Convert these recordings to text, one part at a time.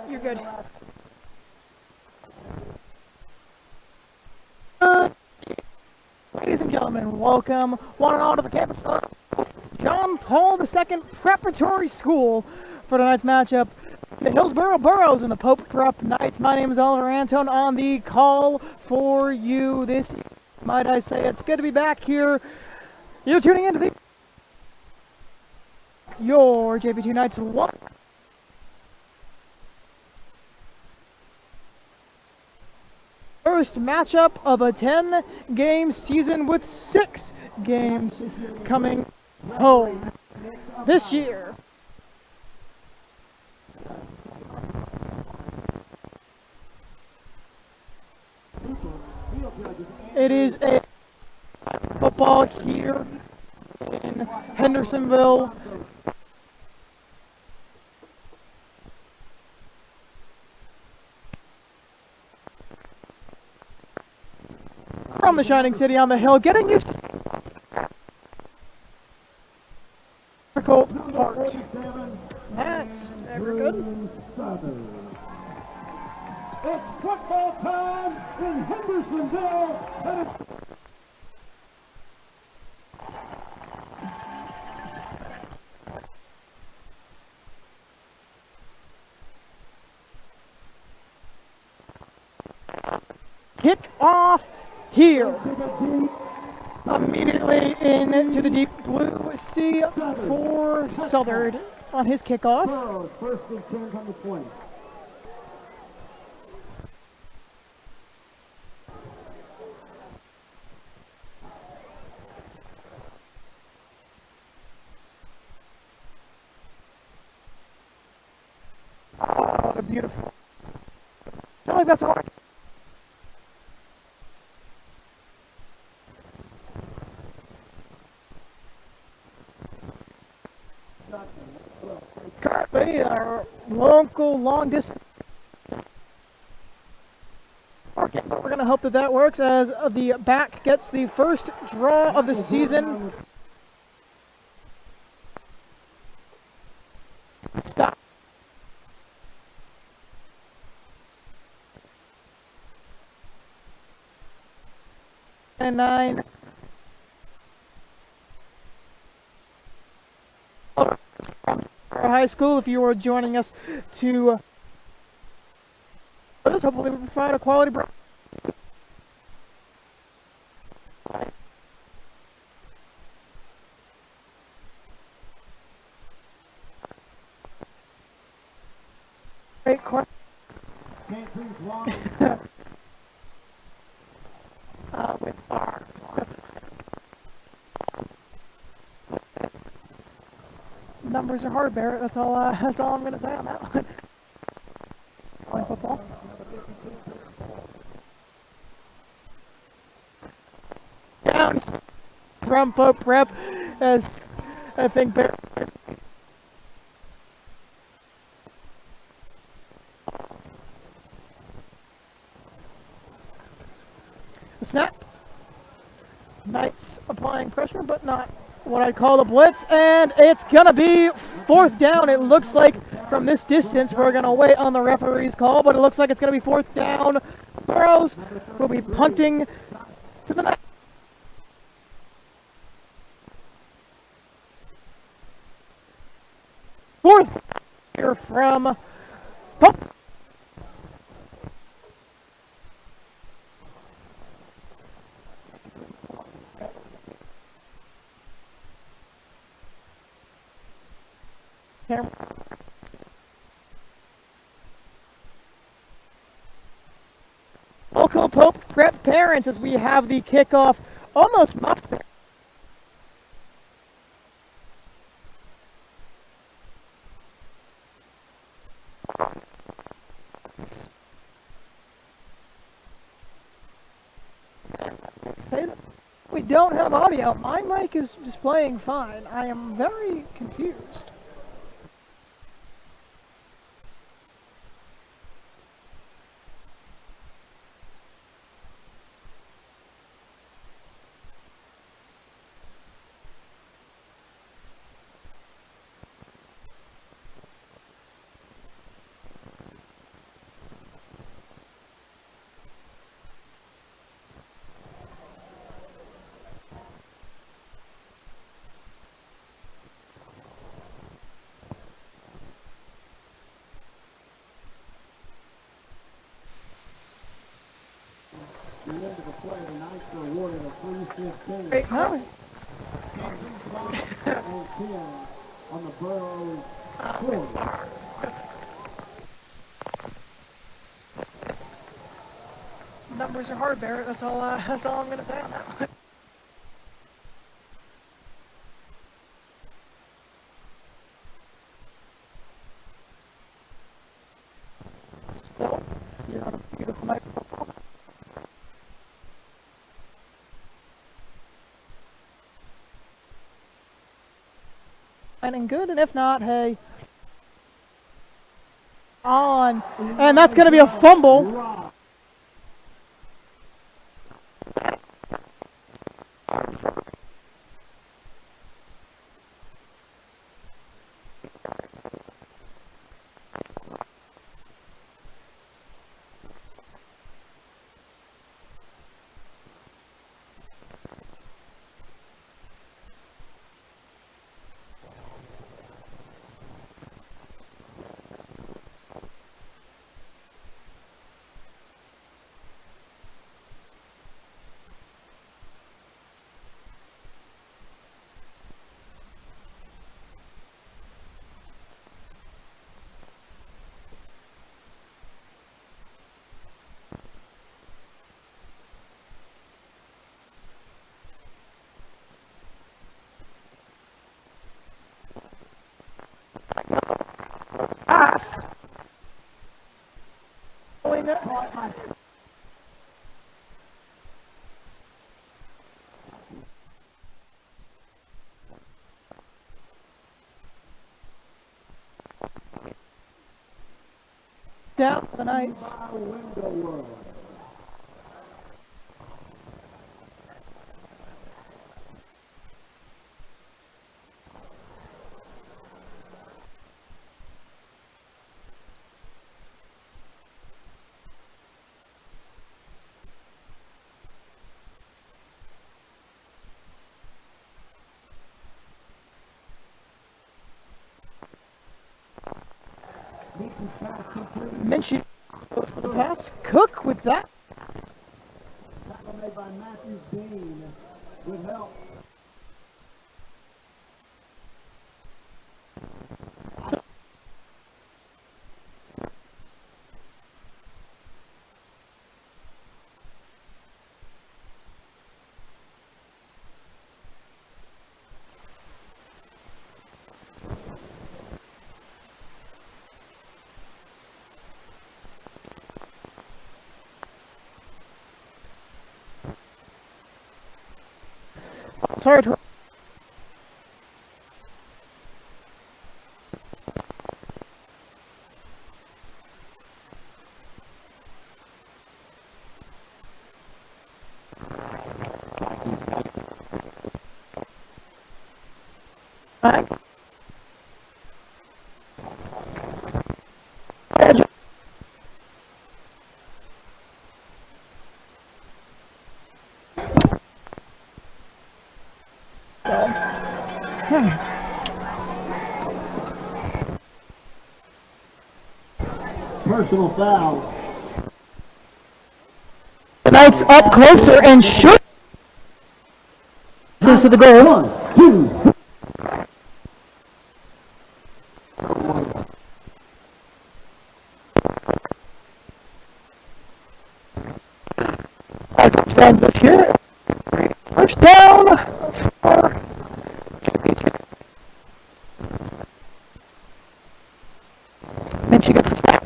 You're good. Ladies and gentlemen, welcome one and all to the campus of John Paul II Preparatory School for tonight's matchup. The Hillsboro Burros and the Pope Prep Knights. My name is Oliver Antone on the call for you this evening. Might I say it's good to be back here. You're tuning into your JP2 Knights one. First matchup of a 10-game season with 6 games coming home this year. It is a football here in Hendersonville. From the Shining City on the Hill, getting used to difficult part. That's ever good. It's football time in Hendersonville. And Kick off here. Immediately into the deep blue sea for Southern on his kickoff. Burros, first and 10 from the 20. Oh, what a beautiful. I feel like that's all. Currently, our local long distance. Okay, but we're going to hope that that works as the back gets the first draw of the season. Stop. And 9. High school, if you are joining us to hopefully we provide a quality break. Great question. With our numbers are hard, Barrett. That's all I'm going to say on that one. On football. Down from Pope Prep as I think Barrett. The snap. Knights applying pressure, but not what I'd call a blitz, and it's going to be 4th down. It looks like from this distance we're going to wait on the referee's call, but it looks like it's going to be 4th down. Burros will be punting to the Knights. Fourth here from Pope. Local Pope Prep parents as we have the kickoff almost muffed there. We don't have audio. My mic is displaying fine. I am very confused. play, the Knights are awarded a free 15. Great. No. And 10 on the Burros 40. Numbers are hard, Barrett. That's all I'm going to say on that one. Still, you're on a beautiful night. And good, and if not, hey, on. And that's going to be a fumble. Pass. Down for the Knights. Minshew goes for the pass. Cook with that. Tackle made by Matthew Dean. Good help. Sorry to back. Personal foul. The Knights up closer and shoot to the goal. 1, 2. Touchdowns this year. First down for Minshew gets the snap.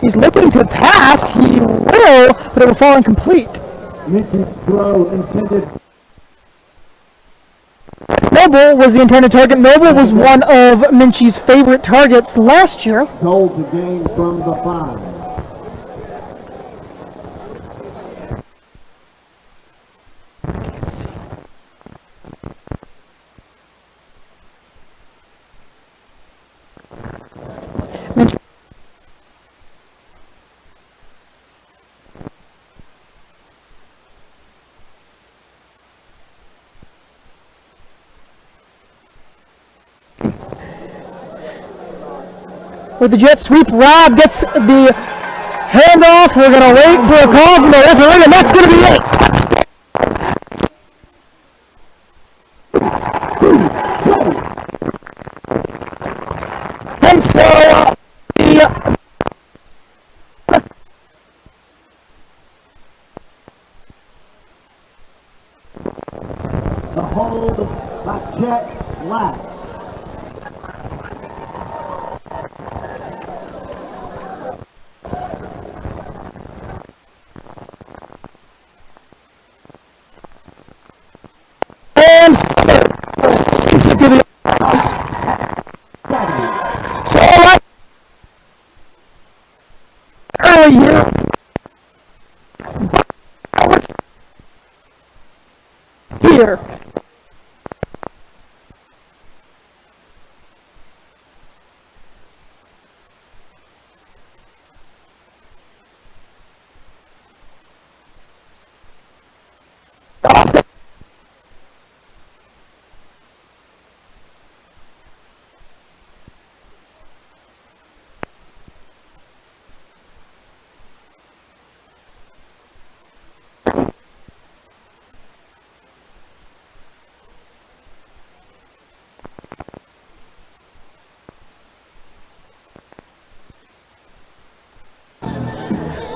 He's looking to pass. He will, but it will fall incomplete. Mitch's throw intended. Noble was the intended target. Noble was one of Minshew's favorite targets last year. Goal to gain from the 5. Minshew. With the jet sweep, Rob gets the Handoff. We're going to wait for a call from the referee, and that's going to be it. And so The hold by check last. and to the so right early here. Here.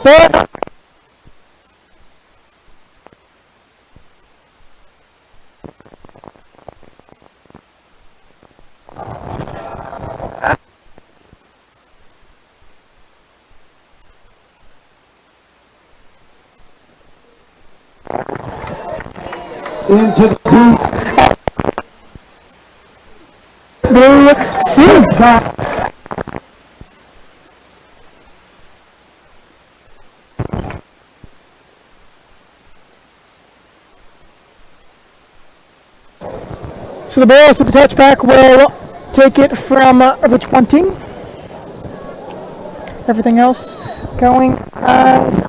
But Into the blue see. So the Burros with the touchback will take it from the 20. Everything else going as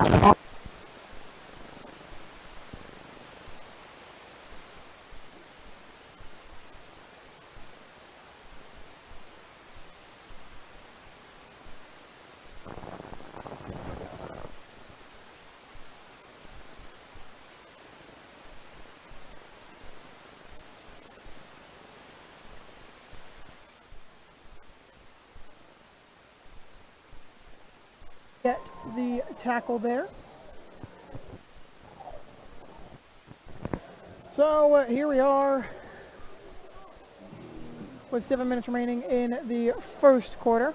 get the tackle there. So here we are with 7 minutes remaining in the first quarter.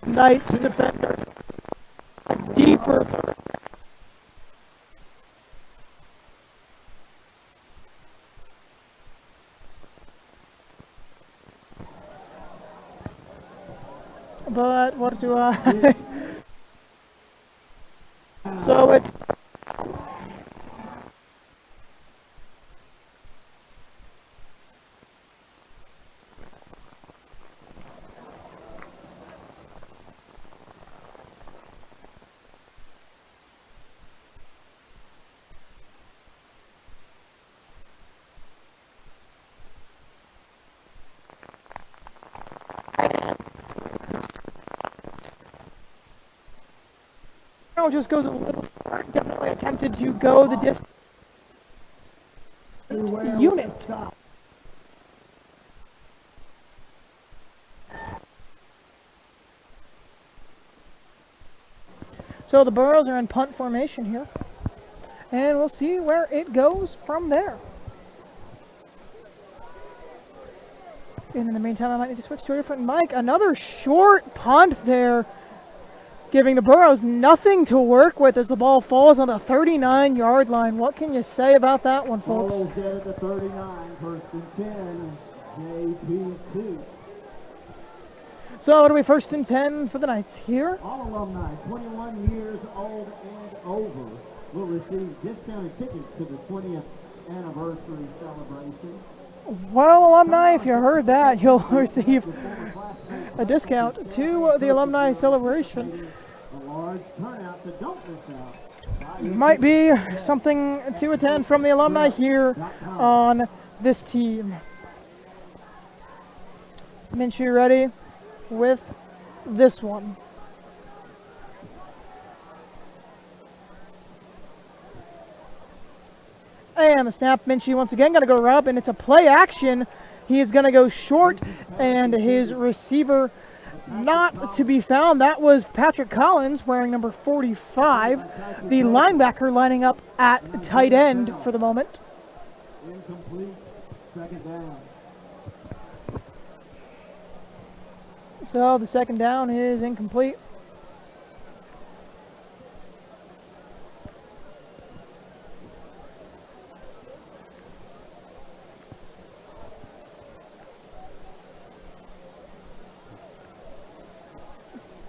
Knights defenders deeper. But what do I? So it's just goes a little far. Definitely attempted to go the distance. Unit. So the Burros are in punt formation here, and we'll see where it goes from there. And in the meantime, I might need to switch to a different mic. Another short punt there, giving the Burros nothing to work with as the ball falls on the 39-yard line. What can you say about that one, folks? Burros dead at the 39, first and 10, JP2. So it'll be first and 10 for the Knights here. All alumni 21 years old and over will receive discounted tickets to the 20th anniversary celebration. Well, alumni, if you heard that, you'll receive a discount to the alumni celebration. A large turnout, so don't miss out. Might be something to attend from the alumni here on this team. Minshew ready with this one. And the snap, Minshew once again going to go to Rob, and it's a play action. He is going to go short, and his receiver not to be found. That was Patrick Collins wearing number 45. The linebacker lining up at tight end for the moment. Incomplete, second down. So the second down is incomplete.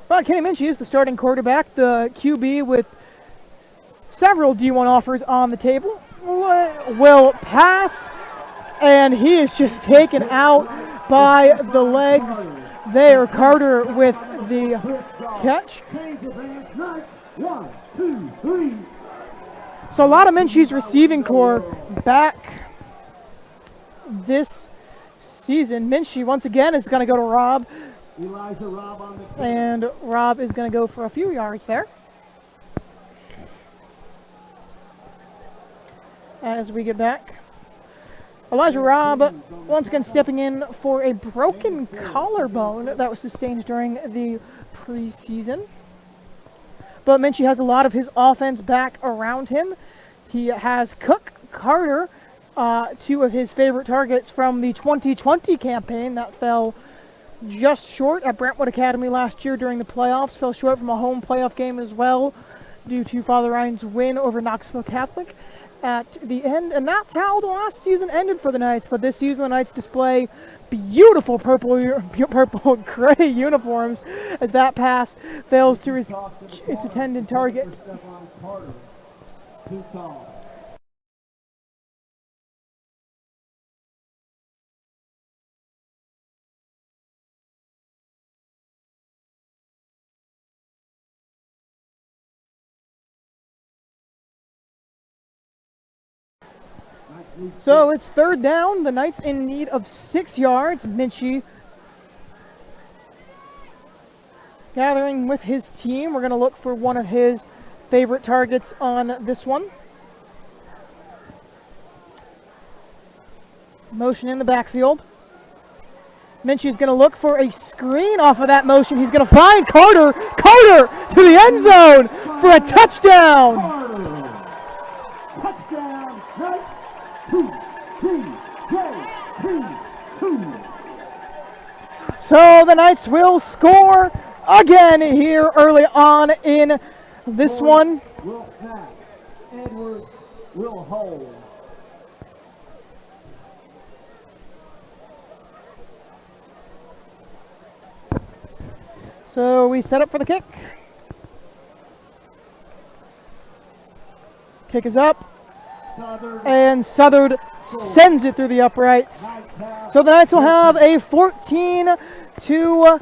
But Kenny Minshew is the starting quarterback, the QB with several D1 offers on the table. Will pass, and he is just taken out by the legs there. Carter with the catch. One, two, three. So a lot of Minshew's receiving core back this season. Minshew once again is going to go to Rob. Elijah Robb on the kick. And Rob is going to go for a few yards there. As we get back. Elijah Robb once again stepping in for a broken collarbone that was sustained during the preseason. But Minshew has a lot of his offense back around him. He has Cook, Carter, two of his favorite targets from the 2020 campaign that fell just short at Brentwood Academy last year during the playoffs. Fell short from a home playoff game as well due to Father Ryan's win over Knoxville Catholic at the end. And that's how the last season ended for the Knights. But this season the Knights display beautiful purple and gray uniforms as that pass fails to reach its intended target. Too tall. So it's third down. The Knights in need of 6 yards. Minshew gathering with his team. We're going to look for one of his favorite targets on this one. Motion in the backfield. Minshew's going to look for a screen off of that motion. He's going to find Carter. Carter to the end zone for a touchdown. Touchdown, Knights. 2, 3, So the Knights will score again here early on in this one. Will snap. Edwards will hold. So we set up for the kick. Kick is up. And Southard sends it through the uprights. So the Knights will have a 14-0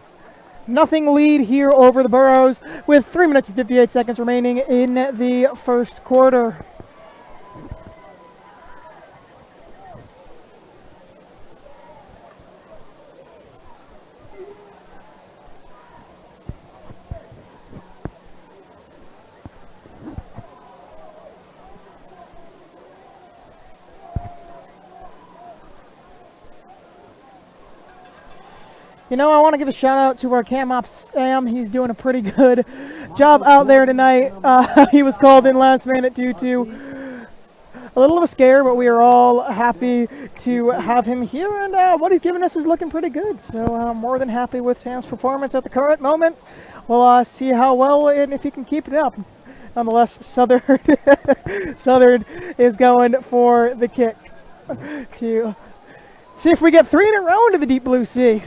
lead here over the Burros with 3 minutes and 58 seconds remaining in the first quarter. You know, I want to give a shout out to our cam ops Sam. He's doing a pretty good job out there tonight. He was called in last minute due to a little of a scare, but we are all happy to have him here, and what he's given us is looking pretty good. So I'm more than happy with Sam's performance at the current moment. We'll see how well and if he can keep it up. Nonetheless, Southern is going for the kick to see if we get 3 in a row into the deep blue sea.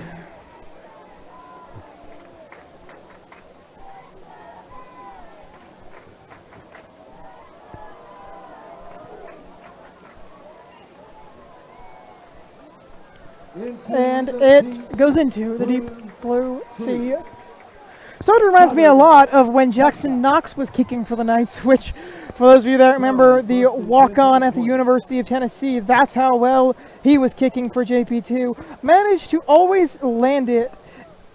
And it goes into the deep blue sea. Sort of reminds me a lot of when Jackson Knox was kicking for the Knights, which, for those of you that remember the walk-on at the University of Tennessee, that's how well he was kicking for JP2. Managed to always land it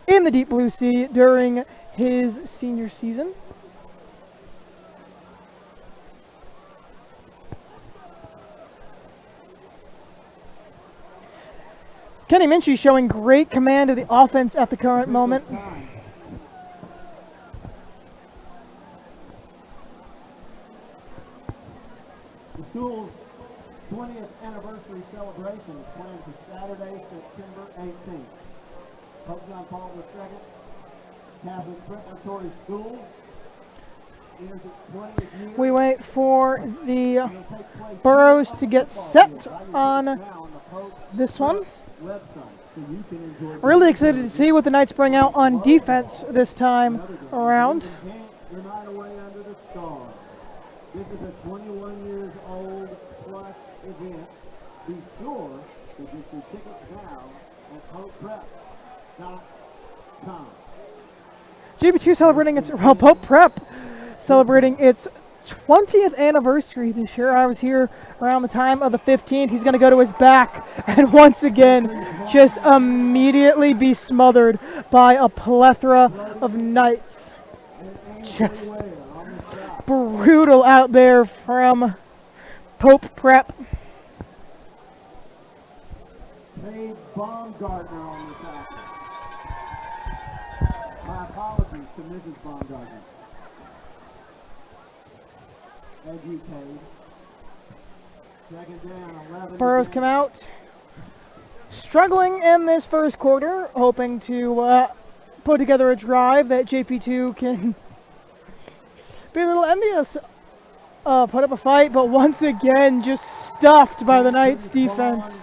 in the deep blue sea during his senior season. Kenny Minchie showing great command of the offense at the current moment. The school's 20th anniversary celebration is planned for Saturday, September 18th. Pope John Paul II Catholic Preparatory School enters its 20th year. We wait for the Burros to get set on this one. Really excited to see what the Knights bring out on defense this time around. Your night away under the stars. This is a 21 years old plus event. Be sure to get your tickets now at popeprep.com. JP2 celebrating its, well, Pope Prep celebrating its 20th anniversary this year. I was here around the time of the 15th. He's going to go to his back and once again just immediately be smothered by a plethora of Knights. Just brutal out there from Pope Prep. Paige Baumgartner on this action. My apologies to Mrs. Baumgartner. Thank you, Paige. Second down, 11. Burros come out struggling in this first quarter, hoping to put together a drive that JP2 can be a little envious, put up a fight, but once again just stuffed by the Knights defense.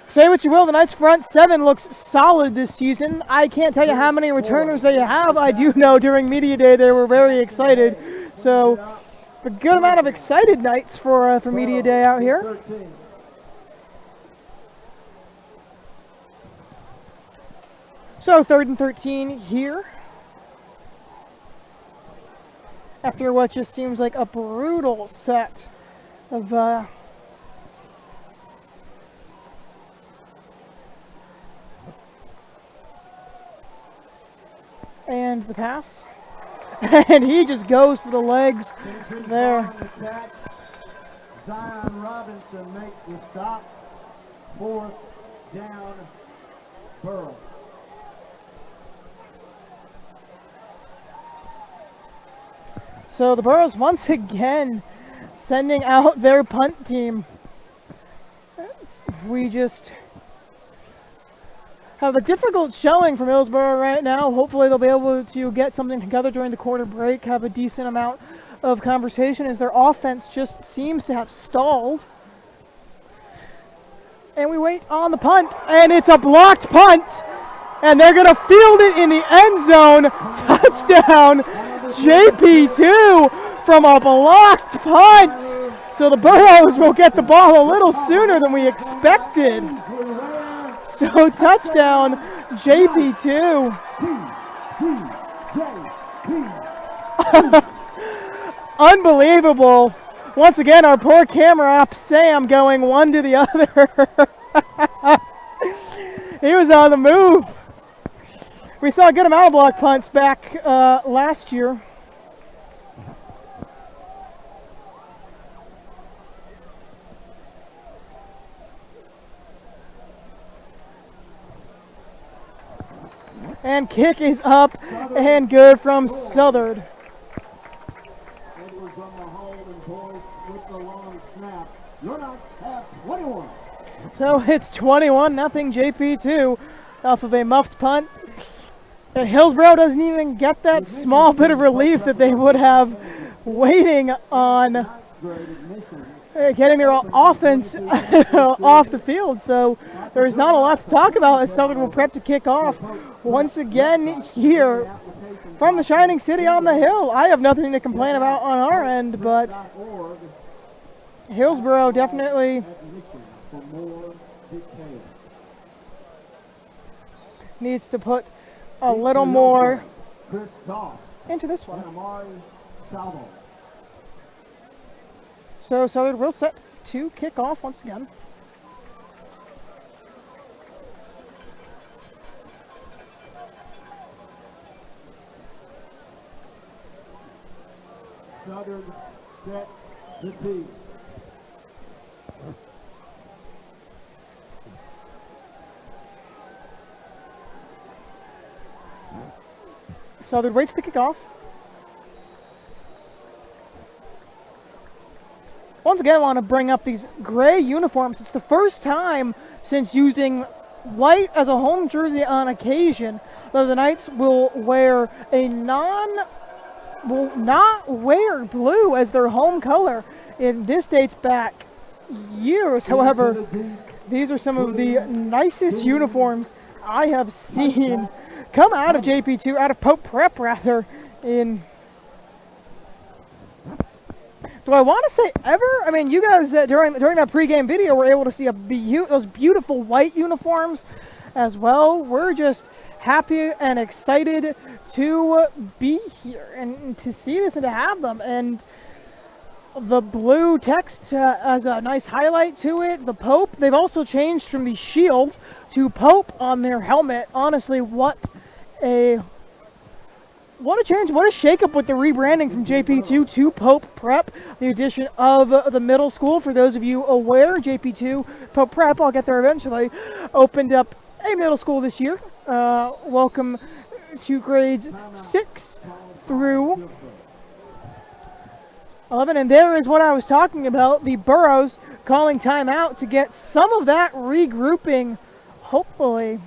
Say what you will, the Knights front seven looks solid this season. I can't tell you how many returners they have. I do know during media day they were very excited. So a good amount of excited Knights for media day out here. So 3rd and 13 here. After what just seems like a brutal set of and the pass. And he just goes for the legs there. Zion Robinson makes the stop. 4th down, Burros. So the Burros once again sending out their punt team. We just have a difficult showing from Hillsboro right now. Hopefully they'll be able to get something together during the quarter break, have a decent amount of conversation as their offense just seems to have stalled. And we wait on the punt, and it's a blocked punt, and they're going to field it in the end zone. Touchdown, JP2 from a blocked punt. So the Burros will get the ball a little sooner than we expected. So touchdown, JP2. Unbelievable. Once again, our poor camera op, Sam, going one to the other. He was on the move. We saw a good amount of block punts back last year. And kick is up and good from Southard. Edwards on the hold and Boyce with the long snap. Your Knights have 21. So it's 21-0 JP2 off of a muffed punt. And Hillsboro doesn't even get that small bit of relief that they would have waiting on getting their offense off the field. So there's not a lot to talk about as Southern will prep to kick off. Once again here from the Shining City on the hill. I have nothing to complain about on our end, but Hillsboro definitely Needs to put a little more Chris Goff into this and one. Amari Salvo. So Southern will set to kick off once again. Southern set the tee. Southern waits to kick off. Once again, I want to bring up these gray uniforms. It's the first time since using white as a home jersey on occasion that the Knights will wear will not wear blue as their home color. And this dates back years. However, these are some of the nicest uniforms I have seen come out of JP2, out of Pope Prep rather, in, do I want to say ever? I mean, you guys during that pregame video were able to see those beautiful white uniforms as well. We're just happy and excited to be here and to see this and to have them. And the blue text has a nice highlight to it. The Pope, they've also changed from the shield to Pope on their helmet. Honestly, what a change, what a shakeup with the rebranding from JP2 to Pope Prep. The addition of the middle school, for those of you aware, JP2 Pope Prep, I'll get there eventually, opened up a middle school this year. Welcome to grades 6 through 11, and there is what I was talking about, the Burros calling timeout to get some of that regrouping, hopefully.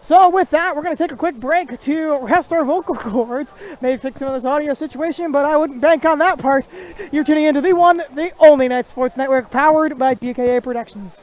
So with that, we're going to take a quick break to rest our vocal cords, maybe fix some of this audio situation, but I wouldn't bank on that part. You're tuning into the one, the only Night Sports Network, powered by GKA Productions.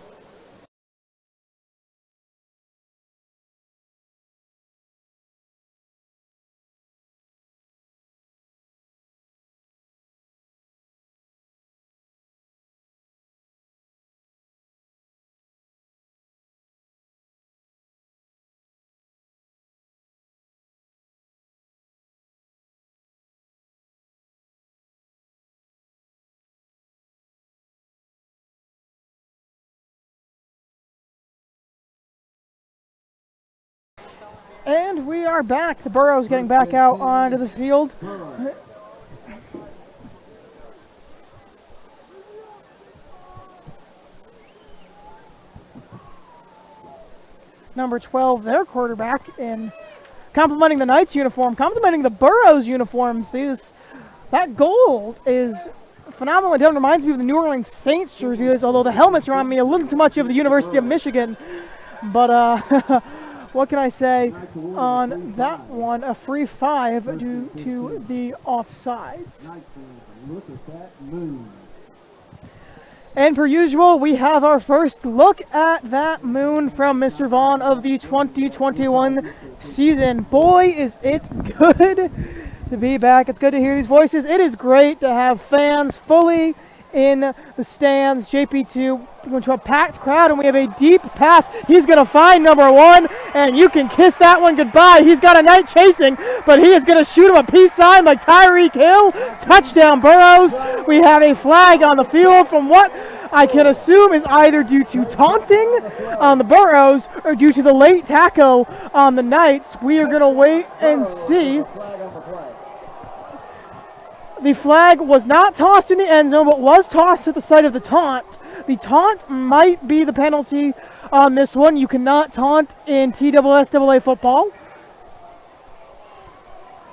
And we are back. The Burros getting back out onto the field. Number 12, their quarterback, in complimenting the Knights uniform, complimenting the Burros uniforms. That gold is phenomenal. It reminds me of the New Orleans Saints jerseys, although the helmets remind me a little too much of the University of Michigan. But what can I say on that one? A free 5 due to the offsides. Look at that move. And per usual, we have our first look at that moon from Mr. Vaughn of the 2021 season. Boy, is it good to be back. It's good to hear these voices. It is great to have fans fully in the stands. JP2 going to a packed crowd, and we have a deep pass. He's going to find number 1, and you can kiss that one goodbye. He's got a Knight chasing, but he is going to shoot him a peace sign like Tyreek Hill. Touchdown, Burros. We have a flag on the field from what I can assume is either due to taunting on the Burros or due to the late tackle on the Knights. We are going to wait and see. The flag was not tossed in the end zone, but was tossed to the site of the taunt. The taunt might be the penalty on this one. You cannot taunt in TSSAA football.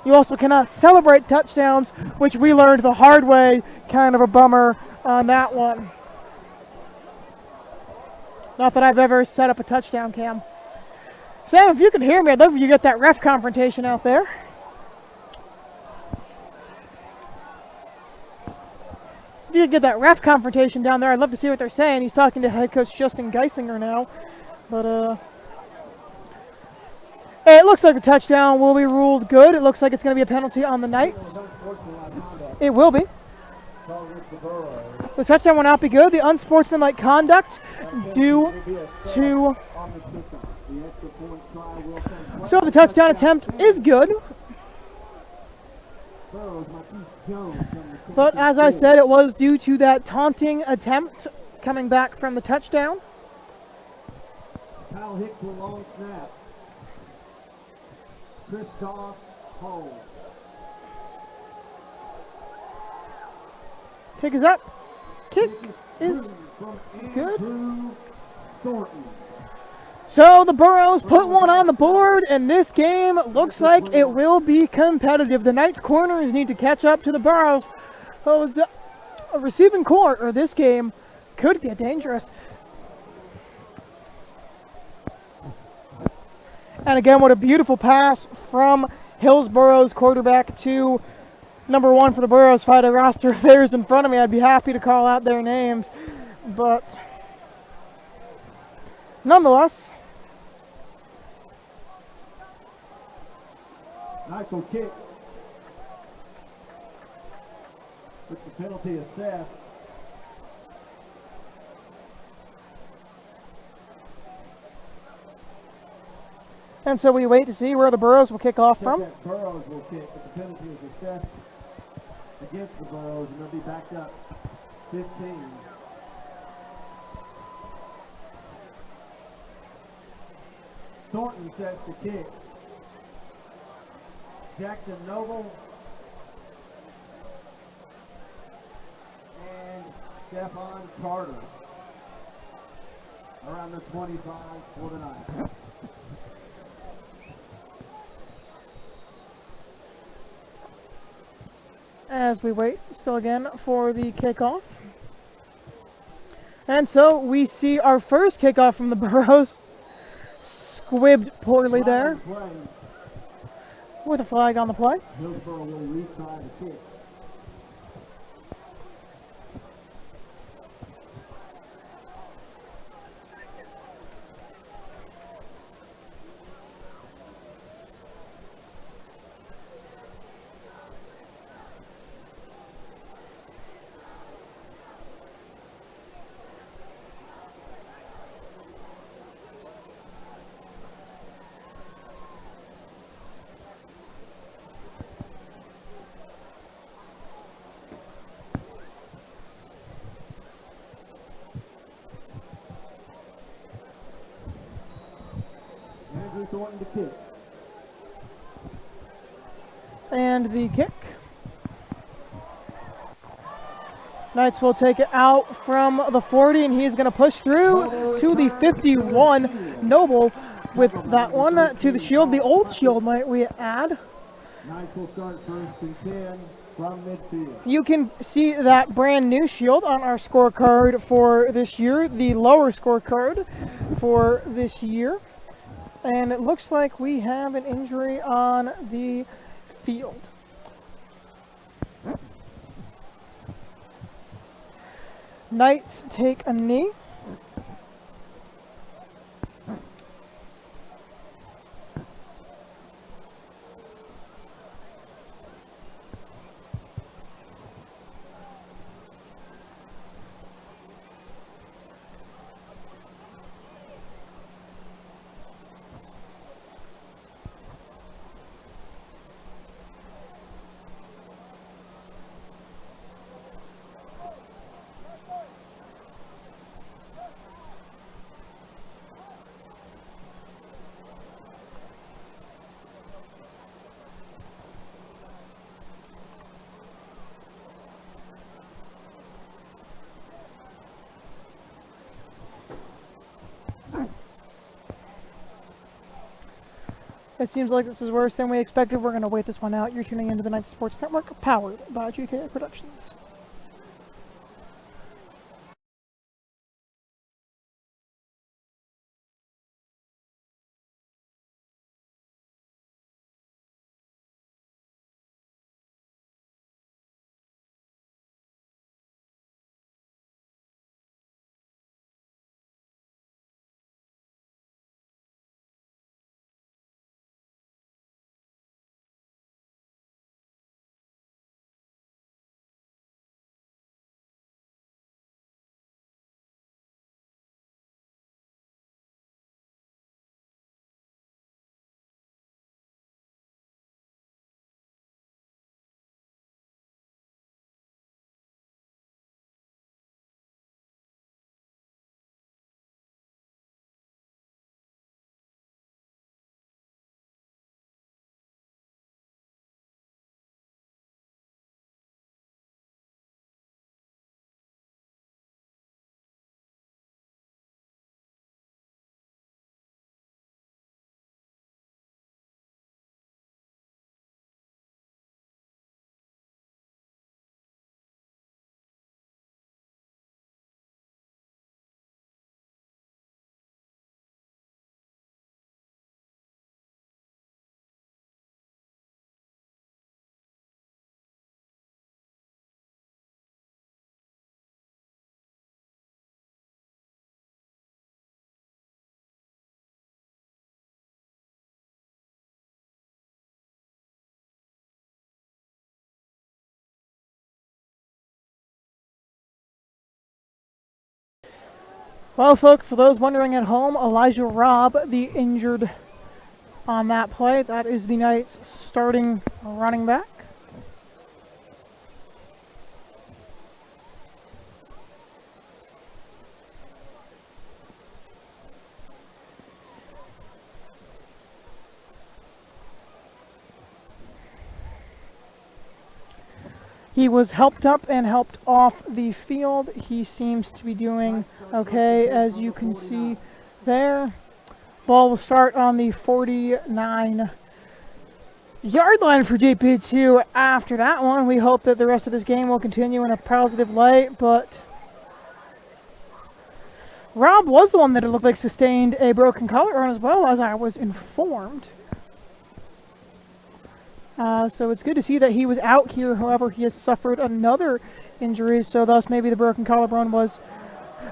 You also cannot celebrate touchdowns, which we learned the hard way. Kind of a bummer on that one. Not that I've ever set up a touchdown cam. Sam, if you can hear me, I'd love if you get that ref confrontation out there. If you could get that ref confrontation down there, I'd love to see what they're saying. He's talking to head coach Justin Geisinger now. But it looks like the touchdown will be ruled good. It looks like it's going to be a penalty on the Knights. It will be. called against the Burros. The touchdown will not be good. The unsportsmanlike conduct due to. On the kickoff. The extra point try will come. So the touchdown attempt is good. Burros, Marquise Jones from the But as I said, it was due to that taunting attempt coming back from the touchdown. Kyle Hicks with a long snap. Chris Doss holds. Kick is up. Kick is from good. Andrew Thornton. So the Burros put one on the board, and this game looks like it will be competitive. The Knights corners need to catch up to the Burros. So the receiving court, or this game, could get dangerous. And again, what a beautiful pass from Hillsboro's quarterback to number 1 for the Burros. If I had a roster of theirs in front of me, I'd be happy to call out their names. But nonetheless, Nice little kick. With the penalty assessed. and so we wait to see where the Burros will kick off from. That Burros will kick, but the penalty is assessed against the Burros, and they'll be backed up 15. Thornton sets the kick. Jackson Noble and Stephon Carter around the 25 for the night. As we wait still again for the kickoff. And so we see our first kickoff from the Burros. Squibbed poorly there with a flag on the play. Hillsboro will retry the kick. Andrew Thornton to kick. And the kick. Knights will take it out from the 40, and he's going to push through to the 51. Noble with that one to the shield, the old shield, might we add. Knights will start first and 10 from midfield. You can see that brand new shield on our scorecard for this year, the lower scorecard for this year. And it looks like we have an injury on the field. Knights take a knee. It seems like this is worse than we expected. We're going to wait this one out. You're tuning into the Night Sports Network, powered by GK Productions. Well, folks, for those wondering at home, Elijah Robb, the injured on that play. That is the Knights' starting running back. He was helped up and helped off the field. He seems to be doing okay, as you can see there. Ball will start on the 49-yard line for JP2 after that one. We hope that the rest of this game will continue in a positive light, but Rob was the one that it looked like sustained a broken collarbone as well, as I was informed. So it's good to see that he was out here. However, he has suffered another injury, so thus maybe the broken collarbone was.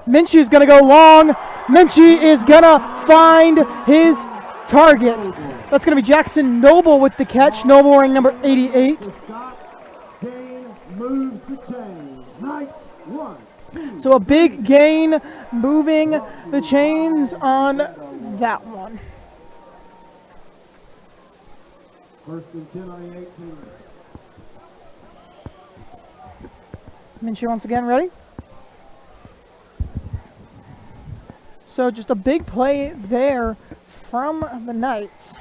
Minchie is going to go long. Minchie is going to find his target. That's going to be Jackson Noble with the catch. Noble wearing number 88. So a big gain, moving the chains on that one. First and 10 on the 18. Minchie once again ready. So just a big play there from the Knights.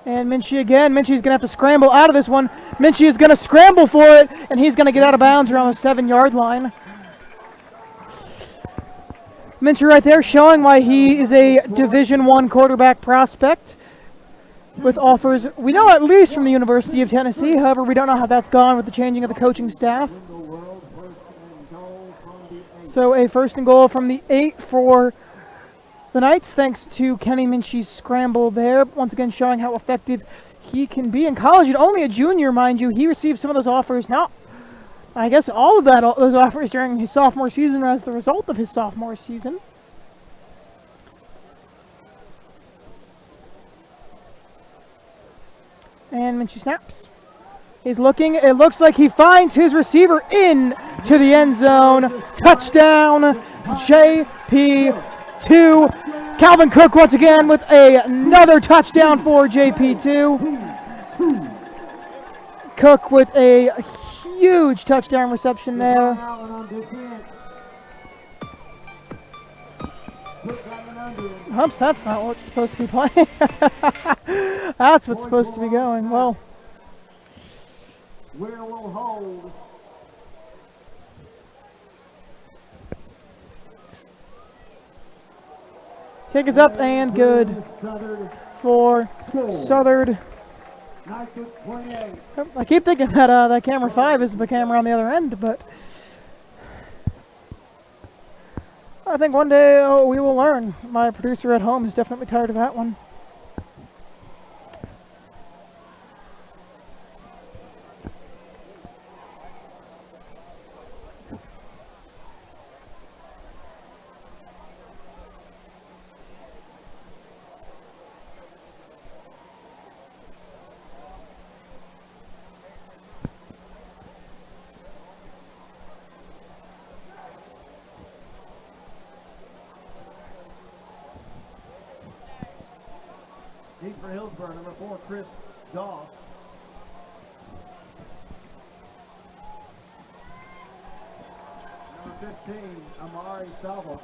And Minchie again. Minchie's going to have to scramble out of this one. Minchie is going to scramble for it, and he's going to get out of bounds around the 7-yard line. Minchie right there showing why he is a Division I quarterback prospect with offers, we know at least from the University of Tennessee. However, we don't know how that's gone with the changing of the coaching staff. So a first and goal from the 8 for the Knights, thanks to Kenny Minchie's scramble there. Once again, showing how effective he can be in college. And only a junior, mind you. He received some of those offers. Now, I guess all of those offers during his sophomore season as the result of his sophomore season. And Minchie snaps. He's looking. It looks like he finds his receiver in to the end zone. Touchdown, JP2. Calvin Cook once again with another touchdown for JP2. Cook with a huge touchdown reception there. Oops, that's not what's supposed to be playing. That's what's supposed to be going. Well, where will hold? kick is up and good for Southern. I keep thinking that that camera 5 is the camera on the other end, but I think one day we will learn. My producer at home is definitely tired of that one. Deep for Hillsboro, number 4, Chris Goff. Number 15, Amari Savo.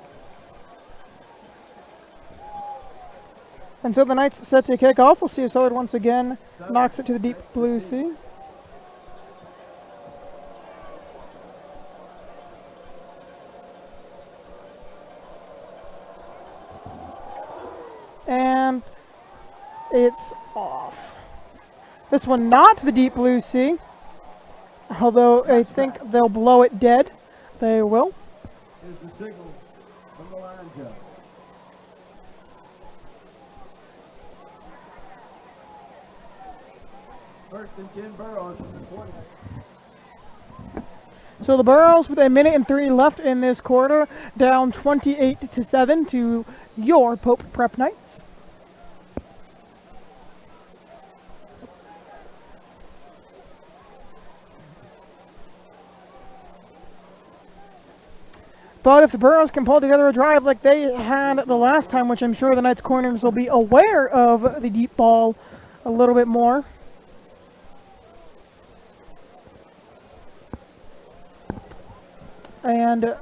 And so the Knights set to kick off. We'll see if Southern once again knocks it to the deep blue sea. And it's off. This one not the deep blue sea, although I think they'll blow it dead. They will. Here's the signal from the line judge. First and 10, Burros from the 20. So the Burros with 1:03 left in this quarter, down 28-7 to your Pope Prep Knights. But if the Burros can pull together a drive like they had the last time, which I'm sure the Knights corners will be aware of the deep ball a little bit more. And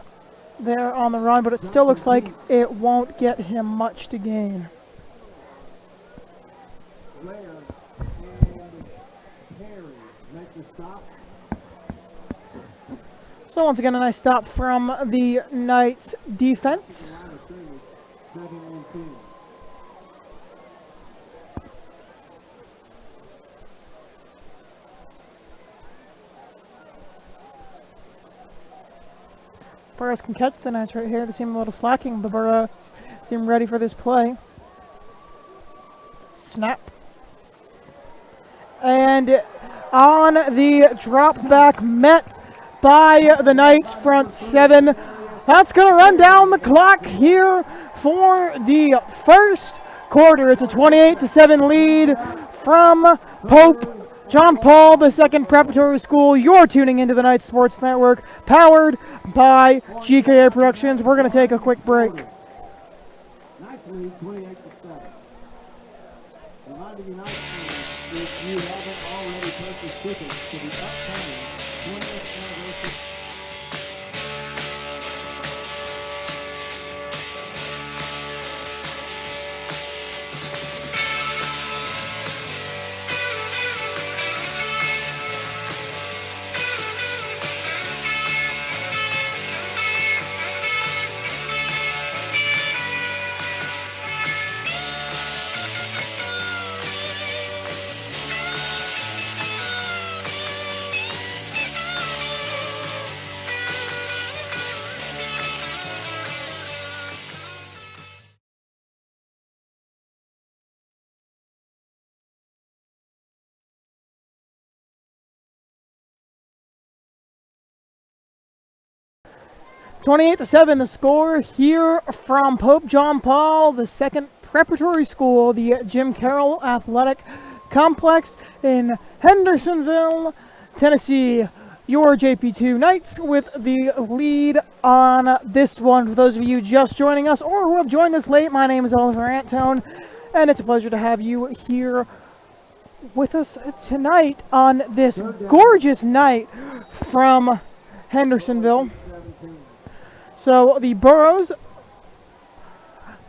they're on the run, but it still looks like it won't get him much to gain. Blair and Perry make the stop. So once again, a nice stop from the Knights defense. Line of scrimmage, second and 10. Burros can catch the Knights right here. They seem a little slacking. The Burros seem ready for this play. Snap. And on the drop back, met by the Knights front seven. That's going to run down the clock here for the first quarter. It's a 28-7 lead from Pope John Paul II Preparatory School. You're tuning into the Knights Sports Network, powered by GKA Productions. We're going to take a quick break. Knights lead 28-7. Reminding you, Knights fans, if you haven't already purchased tickets to the upcoming 20th anniversary. Twenty-eight to 7, the score here from Pope John Paul II Preparatory School, the Jim Carroll Athletic Complex in Hendersonville, Tennessee. Your JP2 Knights with the lead on this one. For those of you just joining us or who have joined us late, my name is Oliver Antone, and it's a pleasure to have you here with us tonight on this gorgeous night from Hendersonville. So the Burros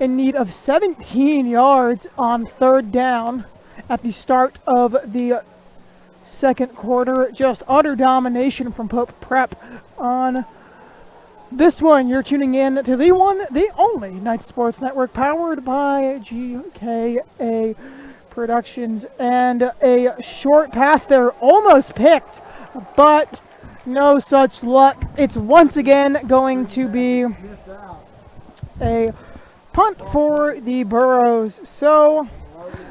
in need of 17 yards on third down at the start of the second quarter. Just utter domination from Pope Prep on this one. You're tuning in to the one, the only Knights Sports Network, powered by GKA Productions. And a short pass there, almost picked, but no such luck. It's once again going to be a punt for the Burros. So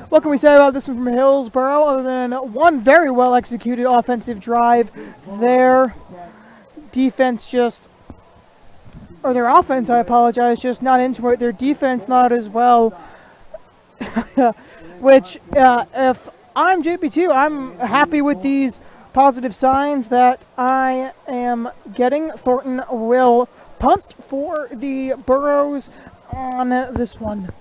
what can we say about this one from Hillsboro other than one very well executed offensive drive? Their defense just, or their offense, I apologize, just not into it. Their defense not as well. Which, if I'm JP2, I'm happy with these positive signs that I am getting. Thornton will punt for the Burros on this one.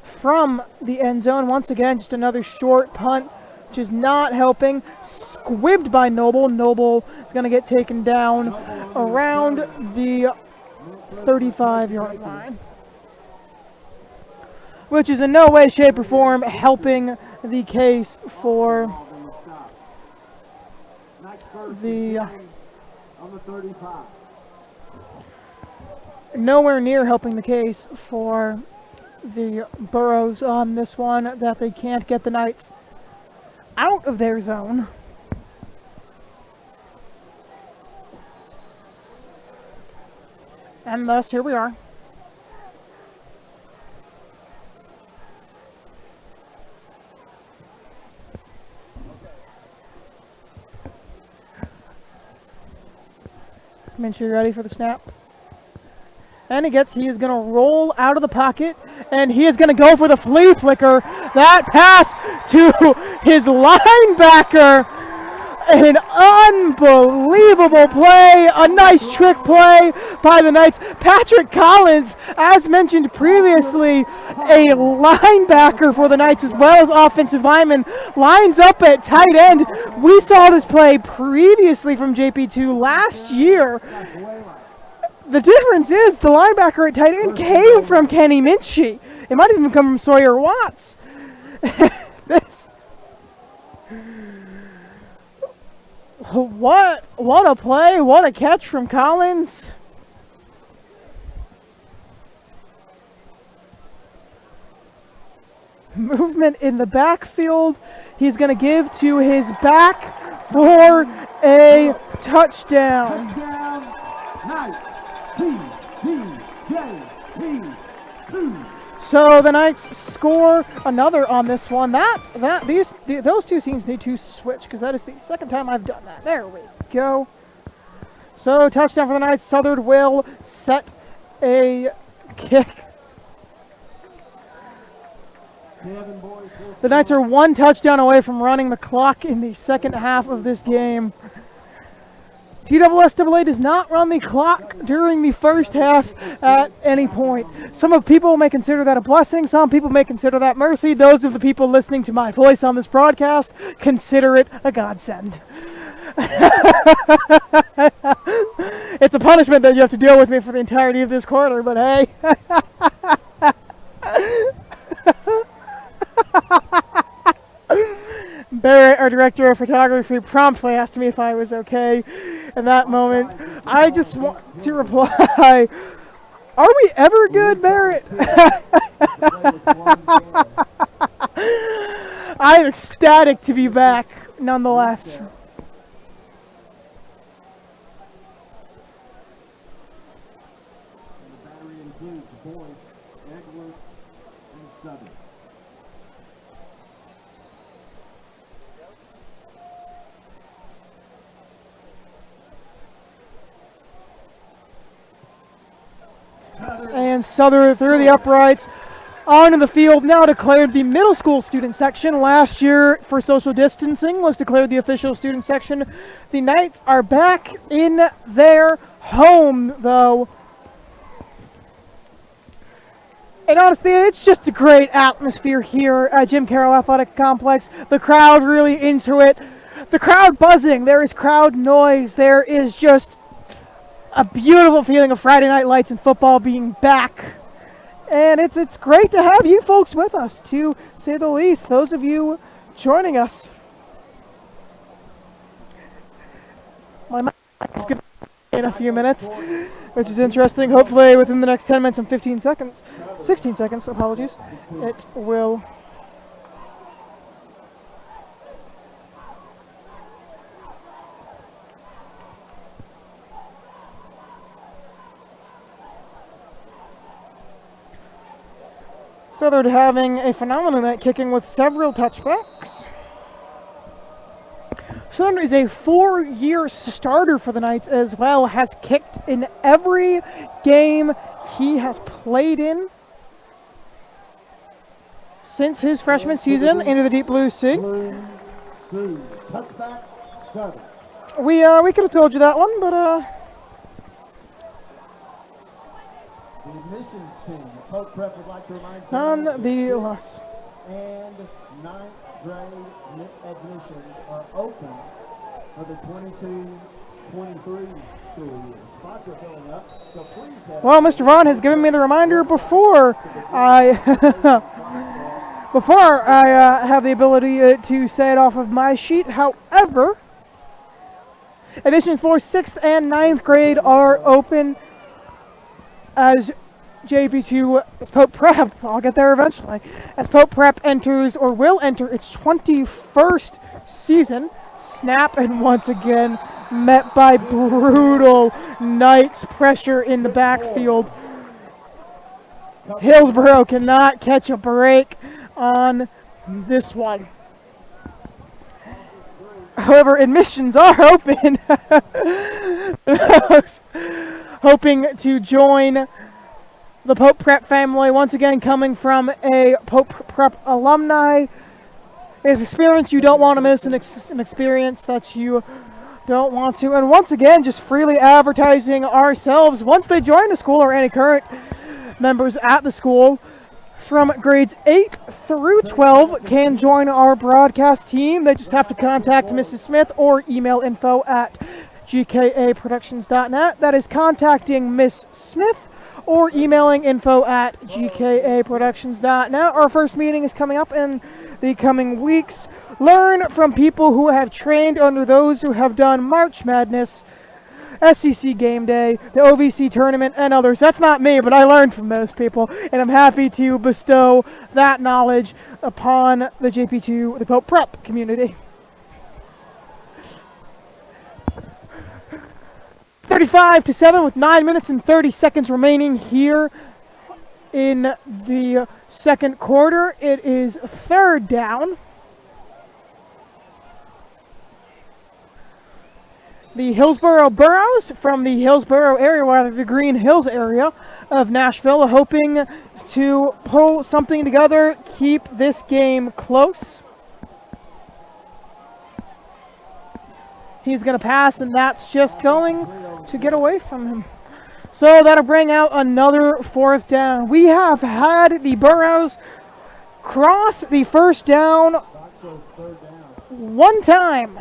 From the end zone, once again, just another short punt, which is not helping. Squibbed by Noble. Noble is going to get taken down around the 35-yard line, which is in no way, shape, or form helping the case for the on the 35. Nowhere near helping the case for the Burros on this one, that they can't get the Knights out of their zone. And thus, here we are. Make sure you're ready for the snap. And he is going to roll out of the pocket, and he is going to go for the flea flicker. That pass to his linebacker, An unbelievable play, a nice trick play by the Knights. Patrick Collins, as mentioned previously, a linebacker for the Knights as well as offensive lineman, lines up at tight end. We saw this play previously from JP2 last year. The difference is the linebacker at tight end came from Kenny Minchie. It might even come from Sawyer Watts. What a play, what a catch from Collins. Movement in the backfield. He's going to give to his back for a touchdown. Touchdown, Knights. TTJP2. So the Knights score another on this one. Those two teams need to switch because that is the second time I've done that. There we go. So touchdown for the Knights. Southard will set a kick. The Knights are one touchdown away from running the clock in the second half of this game. TSSAA does not run the clock during the first half at any point. Some people may consider that a blessing. Some people may consider that mercy. Those of the people listening to my voice on this broadcast consider it a godsend. It's a punishment that you have to deal with me for the entirety of this quarter, but hey. Barrett, our director of photography, promptly asked me if I was okay in that moment. I just want to reply, are we ever good, Barrett? I'm ecstatic to be back, nonetheless. The battery includes Boyd, Egler, and Southern. And Southern through the uprights, onto the field, now declared the middle school student section. Last year, for social distancing, was declared the official student section. The Knights are back in their home, though. And honestly, it's just a great atmosphere here at Jim Carroll Athletic Complex. The crowd really into it. The crowd buzzing. There is crowd noise. There is just a beautiful feeling of Friday Night Lights and football being back. And it's great to have you folks with us, to say the least. Those of you joining us. My mic is going to be in a few minutes, which is interesting. Hopefully within the next 10 minutes and 15 seconds, 16 seconds, apologies, it will. Southern having a phenomenal night kicking with several touchbacks. Southern is a 4-year starter for the Knights as well, has kicked in every game he has played in since his freshman season into the Deep Blue Sea. Touchback, Southern. We could have told you that one, but The admissions team, the Pope Prep would like to remind nonetheless. and 9th grade admissions are open for the 22-23 school year. Spots are filling up, so please have... Well, Mr. Vaughn has given me the reminder before I have the ability to say it off of my sheet. However, admissions for 6th and 9th grade are open as JP2 as Pope Prep, I'll get there eventually, as Pope Prep enters or will enter its 21st season. Snap, and once again met by brutal Knights pressure in the backfield. Hillsboro cannot catch a break on this one. However, admissions are open. Hoping to join the Pope Prep family, once again coming from a Pope Prep alumni. It's an experience you don't want to miss, an experience that you don't want to. And once again, just freely advertising ourselves. Once they join the school, or any current members at the school from grades 8 through 12 can join our broadcast team. They just have to contact Mrs. Smith or email info@gkaproductions.net. That is contacting Miss Smith or emailing info@gkaproductions.net. Our first meeting is coming up in the coming weeks. Learn from people who have trained under those who have done March Madness, SEC Game Day, the OVC Tournament, and others. That's not me, but I learned from those people, and I'm happy to bestow that knowledge upon the JP2, the Pope Prep community. 35-7 with 9 minutes and 30 seconds remaining here in the second quarter. It is third down. The Hillsboro Burros from the Hillsboro area, or the Green Hills area of Nashville, are hoping to pull something together, keep this game close. He's going to pass, and that's just going to get away from him. So that'll bring out another fourth down. We have had the Burros cross the first down one time.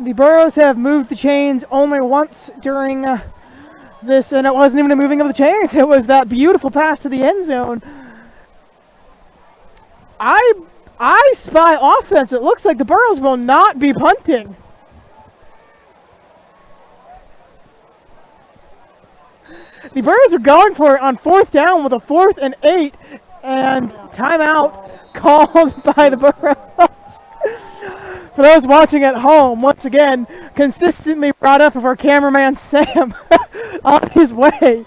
The Burros have moved the chains only once during this, and it wasn't even a moving of the chains. It was that beautiful pass to the end zone. I spy offense. It looks like the Burros will not be punting. The Burros are going for it on fourth down with a 4th and 8, and timeout called by the Burros. For those watching at home, once again, consistently brought up of our cameraman Sam on his way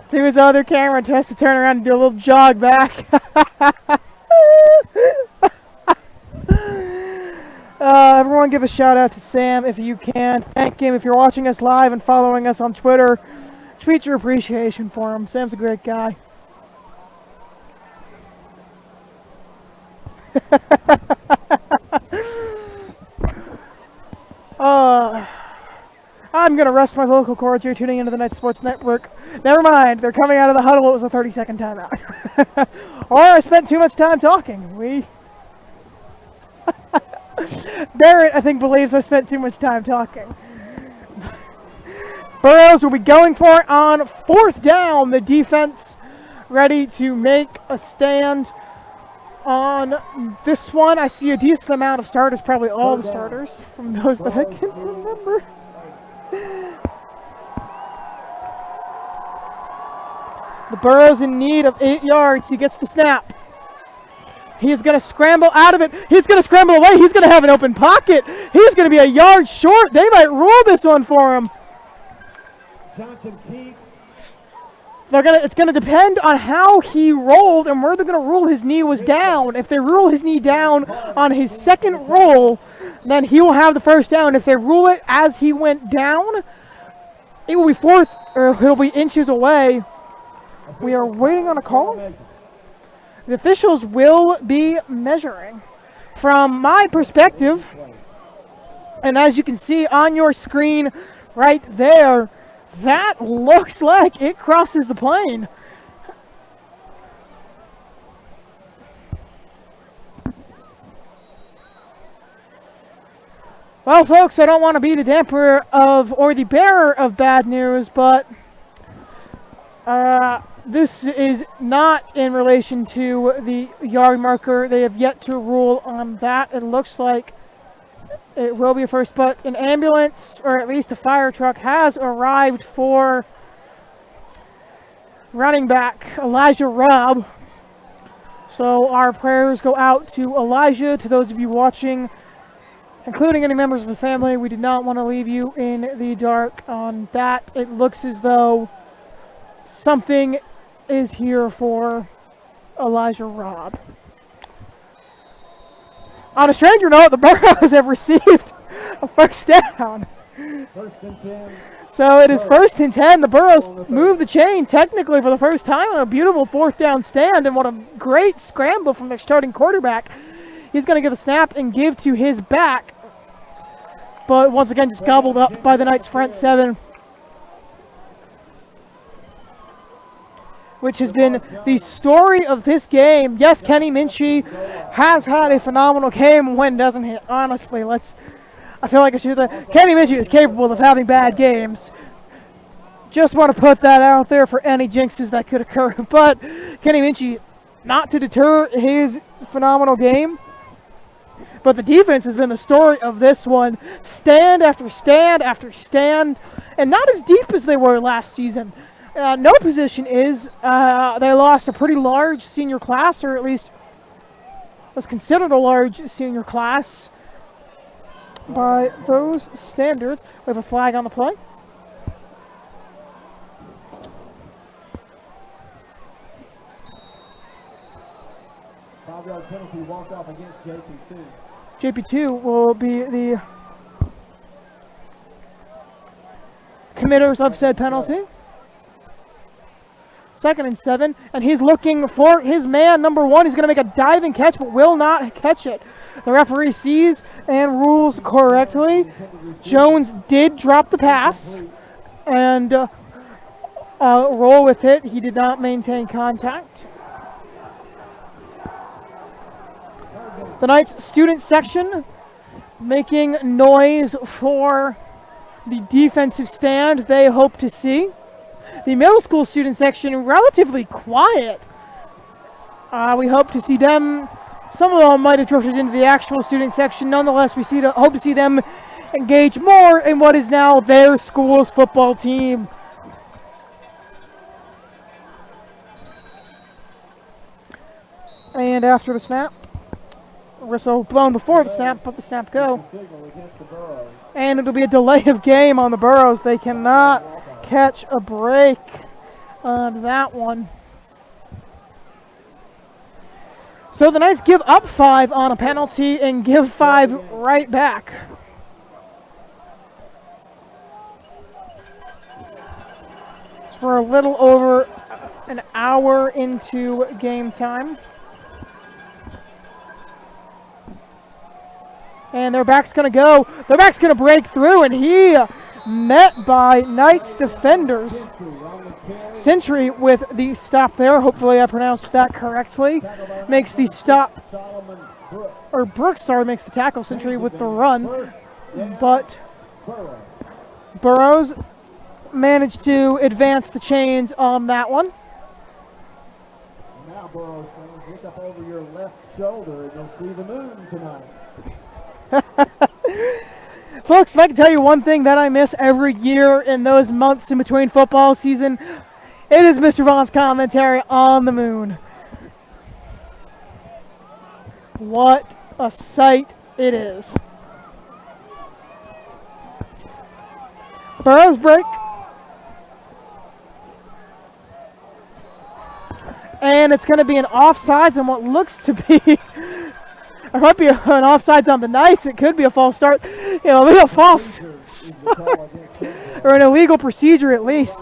to his other camera, just to turn around and do a little jog back. Everyone give a shout out to Sam if you can. Thank him if you're watching us live and following us on Twitter. Tweet your appreciation for him. Sam's a great guy. I'm going to rest my vocal cords. You're tuning into the Night Sports Network. Never mind. They're coming out of the huddle. It was a 30-second timeout. Or I spent too much time talking. Barrett, I think, believes I spent too much time talking. Burros will be going for it on fourth down. The defense ready to make a stand on this one. I see a decent amount of starters, probably all the starters from those that I can remember. The Burros in need of 8 yards. He gets the snap. He is going to scramble out of it. He's going to scramble away. He's going to have an open pocket. He's going to be a yard short. They might rule this one for him. Johnson keeps. It's going to depend on how he rolled and where they're going to rule his knee was down. If they rule his knee down on his second roll, then he will have the first down. If they rule it as he went down, it will be fourth, or it'll be inches away. We are waiting on a call. The officials will be measuring. From my perspective, and as you can see on your screen right there, that looks like it crosses the plane. Well, folks, I don't want to be the damper of, or the bearer of bad news, but this is not in relation to the yard marker. They have yet to rule on that. It looks like it will be a first, but an ambulance, or at least a fire truck, has arrived for running back Elijah Robb. So our prayers go out to Elijah, to those of you watching, including any members of the family. We did not want to leave you in the dark on that. It looks as though something is here for Elijah Robb. On a stranger note, the Burros have received a first down. First and 10. So it is 1st and 10. The Burros move the chain technically for the first time on a beautiful 4th down stand, and what a great scramble from their starting quarterback. He's going to get a snap and give to his back, but once again just gobbled up by the Knights' front 7, which has been the story of this game. Yes, Kenny Minchie has had a phenomenal game. When doesn't he? Honestly, I feel like I should. Kenny Minchie is capable of having bad games. Just want to put that out there for any jinxes that could occur. But Kenny Minchie, not to deter his phenomenal game, but the defense has been the story of this one. Stand after stand after stand, and not as deep as they were last season. No position is. They lost a pretty large senior class, or at least was considered a large senior class by those standards. We have a flag on the play. Five-yard penalty walked off against JP2. JP2 will be the committers of said penalty. 2nd and 7, and he's looking for his man, number 1. He's going to make a diving catch, but will not catch it. The referee sees and rules correctly. Jones did drop the pass and roll with it. He did not maintain contact. The Knights student section making noise for the defensive stand they hope to see. The middle school student section relatively quiet. We hope to see them. Some of them might have drifted into the actual student section. Nonetheless, we hope to see them engage more in what is now their school's football team. And after the snap, whistle blown before the snap, but the snap go. And it'll be a delay of game on the Burros. They cannot catch a break on that one. So the Knights give up 5 on a penalty and give 5 right back. So we're a little over an hour into game time. And their back's going to go. Their back's going to break through, and he met by Knights defenders. Sentry with the stop there. Hopefully I pronounced that correctly. Makes the stop, or Brooks, sorry, makes the tackle. Sentry with the run. But Burros managed to advance the chains on that one. Now Burros fans, look up over your left shoulder and you'll see the moon tonight. Folks, if I can tell you one thing that I miss every year in those months in between football season, it is Mr. Vaughn's commentary on the moon. What a sight it is. Burros break. And it's going to be an offsides on what looks to be... There might be an offsides on the Knights. It could be a false start. You know, a little false start. Or an illegal procedure at least.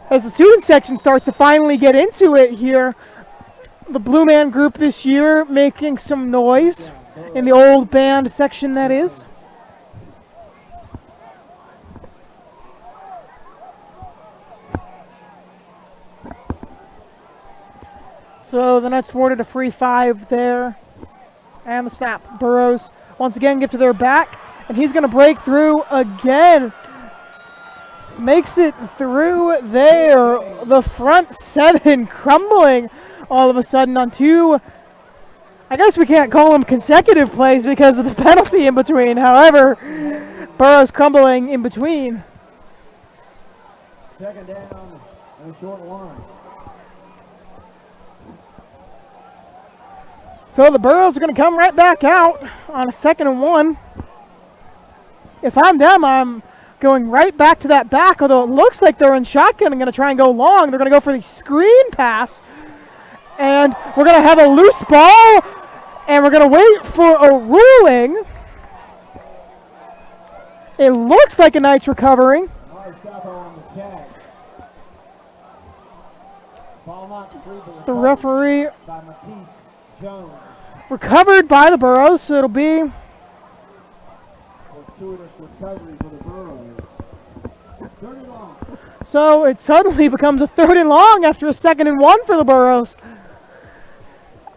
As the student section starts to finally get into it here, the Blue Man group this year making some noise in the old band section, that is. So the Knights thwarted a free 5 there. And the snap. Burros once again give to their back. And he's going to break through again. Makes it through there. The front 7 crumbling all of a sudden on 2. I guess we can't call them consecutive plays because of the penalty in between. However, Burros crumbling in between. Second down and a short line. So the Burros are going to come right back out on a 2nd and 1. If I'm them, I'm going right back to that back, although it looks like they're in shotgun and going to try and go long. They're going to go for the screen pass. And we're going to have a loose ball, and we're going to wait for a ruling. It looks like a Knight's recovering. Nice shot on the catch. Ball not free, but The referee by Matisse Jones. recovered by the Burros, so it'll be Fortuitous recovery for the Burros. 30 long. so it suddenly becomes a 3rd and long after a 2nd and 1 for the Burros.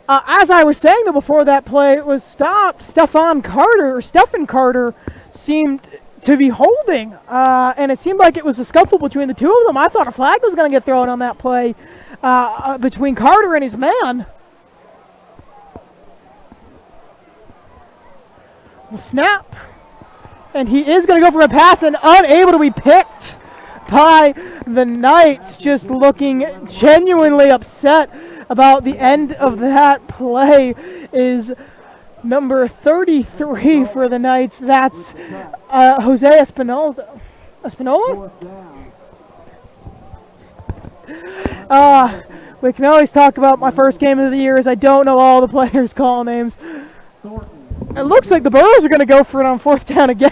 As I was saying though before that play was stopped, Stephen Carter seemed to be holding, and it seemed like it was a scuffle between the two of them. I thought a flag was going to get thrown on that play between Carter and his man. The snap, and he is going to go for a pass and unable to be picked by the Knights, just looking genuinely upset about the end of that play is number 33 for the Knights. That's Jose Espinola. Espinola? We can always talk about my first game of the year as I don't know all the players' call names. It looks like the Burros are going to go for it on 4th down again.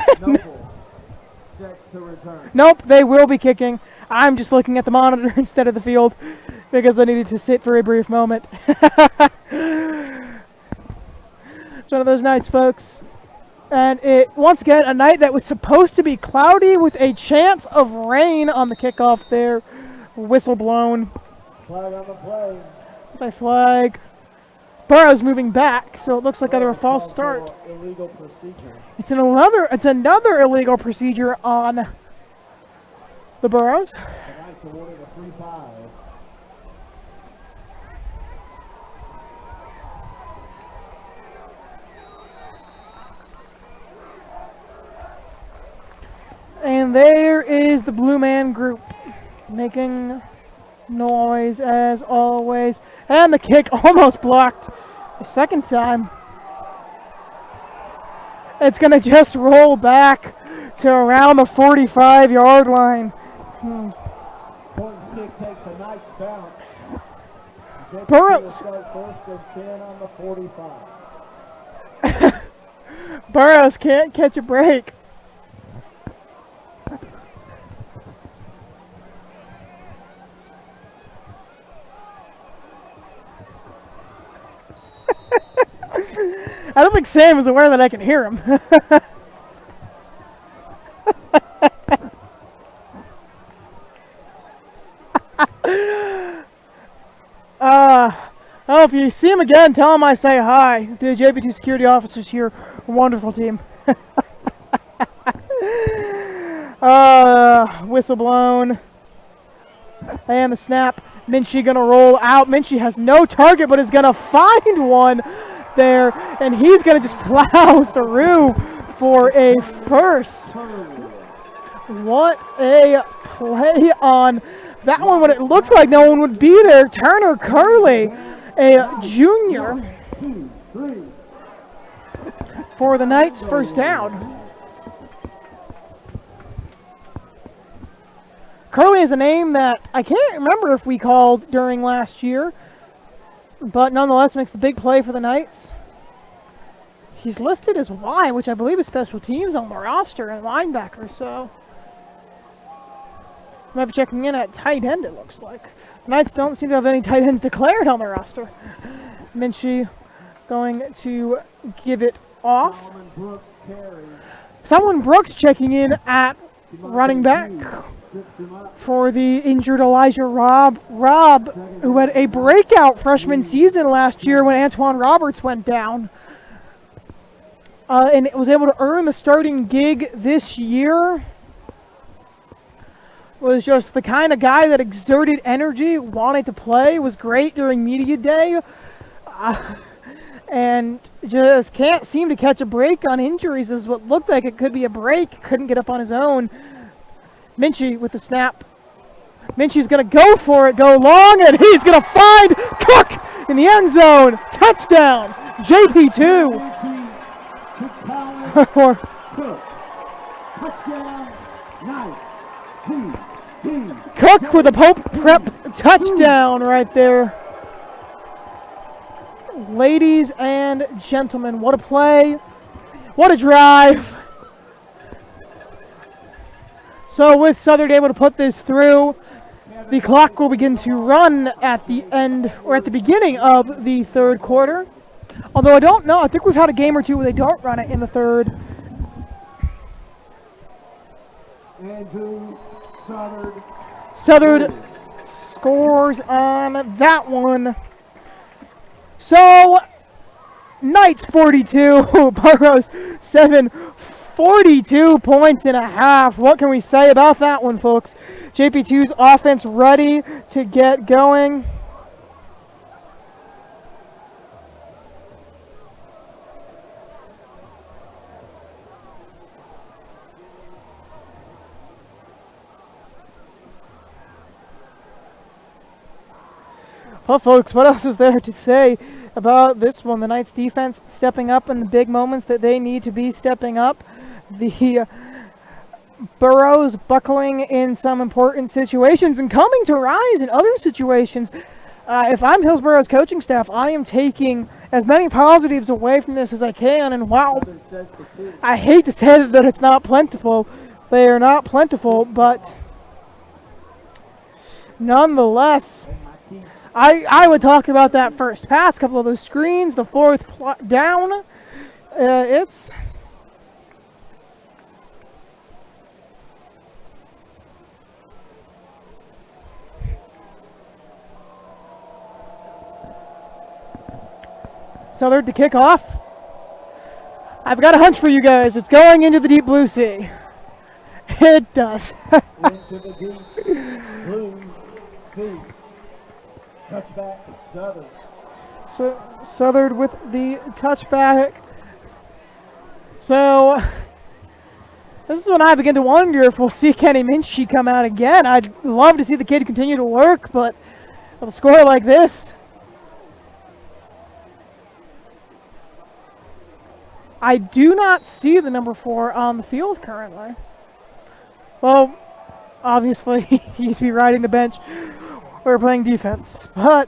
Nope, they will be kicking. I'm just looking at the monitor instead of the field because I needed to sit for a brief moment. It's one of those nights, folks. And it, once again, a night that was supposed to be cloudy with a chance of rain on the kickoff there. Whistle blown. Flag on the play. By flag. Burros moving back, so it looks like either a false start. Illegal procedure. It's another illegal procedure on the Burros. The Knights awarded a 3-5. And there is the Blue Man group making noise as always. And the kick almost blocked a second time. It's going to just roll back to around the 45-yard line. Point kick takes a nice bounce. Burros. First and 10 on the 45. Burros can't catch a break. I don't think Sam is aware that I can hear him. Oh, if you see him again, tell him I say hi. The JP2 security officers here. Wonderful team. Whistle blown. And the snap. Minchie gonna roll out. Minchie has no target, but is gonna find one there, and he's gonna just plow through for a first. What a play on that one when it looked like no one would be there. Turner Curley, a junior, for the Knights' first down. Curley is a name that I can't remember if we called during last year, but nonetheless makes the big play for the Knights. He's listed as Y, which I believe is special teams on the roster, and linebacker, so might be checking in at tight end, it looks like. The Knights don't seem to have any tight ends declared on the roster. Minchie going to give it off. Solomon Brooks checking in at running back for the injured Elijah Robb, who had a breakout freshman season last year when Antoine Roberts went down. And was able to earn the starting gig this year. Was just the kind of guy that exerted energy, wanted to play, was great during media day, and just can't seem to catch a break on injuries. Is what looked like it could be a break. Couldn't get up on his own. Minchie with the snap. Minchie's going to go for it, go long, and he's going to find Cook in the end zone. Touchdown, JP2. Cook with a Pope Prep touchdown right there. Ladies and gentlemen, what a play. What a drive. So with Southern able to put this through, the clock will begin to run at the end, or at the beginning of the third quarter. Although I don't know, I think we've had a game or two where they don't run it in the third. Andrew Southern. Southern scores on that one. So, Knights 42, Burros 7, 42 points and a half. What can we say about that one, folks? JP2's offense ready to get going. Well, folks, what else is there to say about this one? The Knights defense stepping up in the big moments that they need to be stepping up. The Burros buckling in some important situations and coming to rise in other situations. If I'm Hillsboro's coaching staff, I am taking as many positives away from this as I can. And wow, I hate to say that it's not plentiful. They are not plentiful, but nonetheless, I would talk about that first pass, couple of those screens, the fourth down. It's Southern to kick off. I've got a hunch for you guys. It's going into the deep blue sea. It does. Into the deep blue sea. Touchback, Southern. So Southern with the touchback. So this is when I begin to wonder if we'll see Kenny Minchie come out again. I'd love to see the kid continue to work, but with a score like this, I do not see the number 4 on the field currently. Well, obviously he'd be riding the bench. We're playing defense, but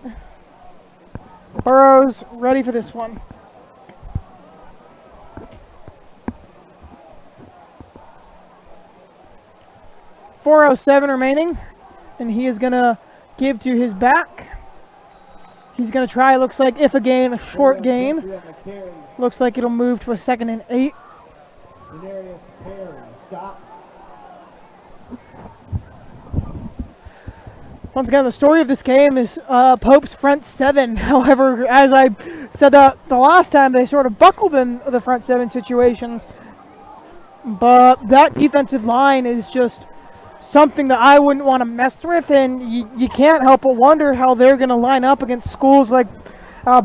Burros ready for this one. .407 remaining, and he is going to give to his back. He's going to try, looks like, if a gain, a short gain. Looks like it'll move to a 2nd and 8. Stop. Once again, the story of this game is Pope's front 7. However, as I said the last time, they sort of buckled in the front 7 situations. But that defensive line is just something that I wouldn't want to mess with, and you can't help but wonder how they're going to line up against schools like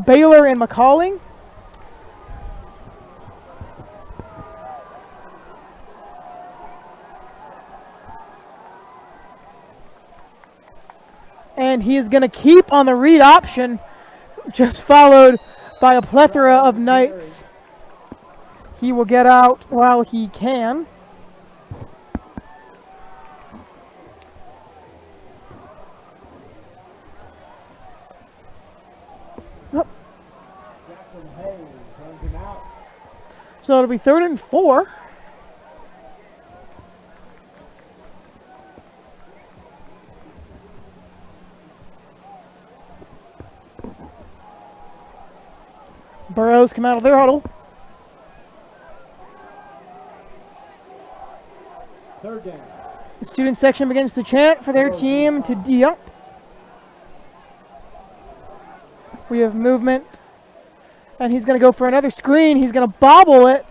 Baylor and McCalling. And he is going to keep on the read option, just followed by a plethora of Knights. He will get out while he can. Oh. So it'll be 3rd and 4. Burros come out of their huddle. 3rd down. The student section begins to chant for their team to D up. We have movement. And he's going to go for another screen. He's going to bobble it,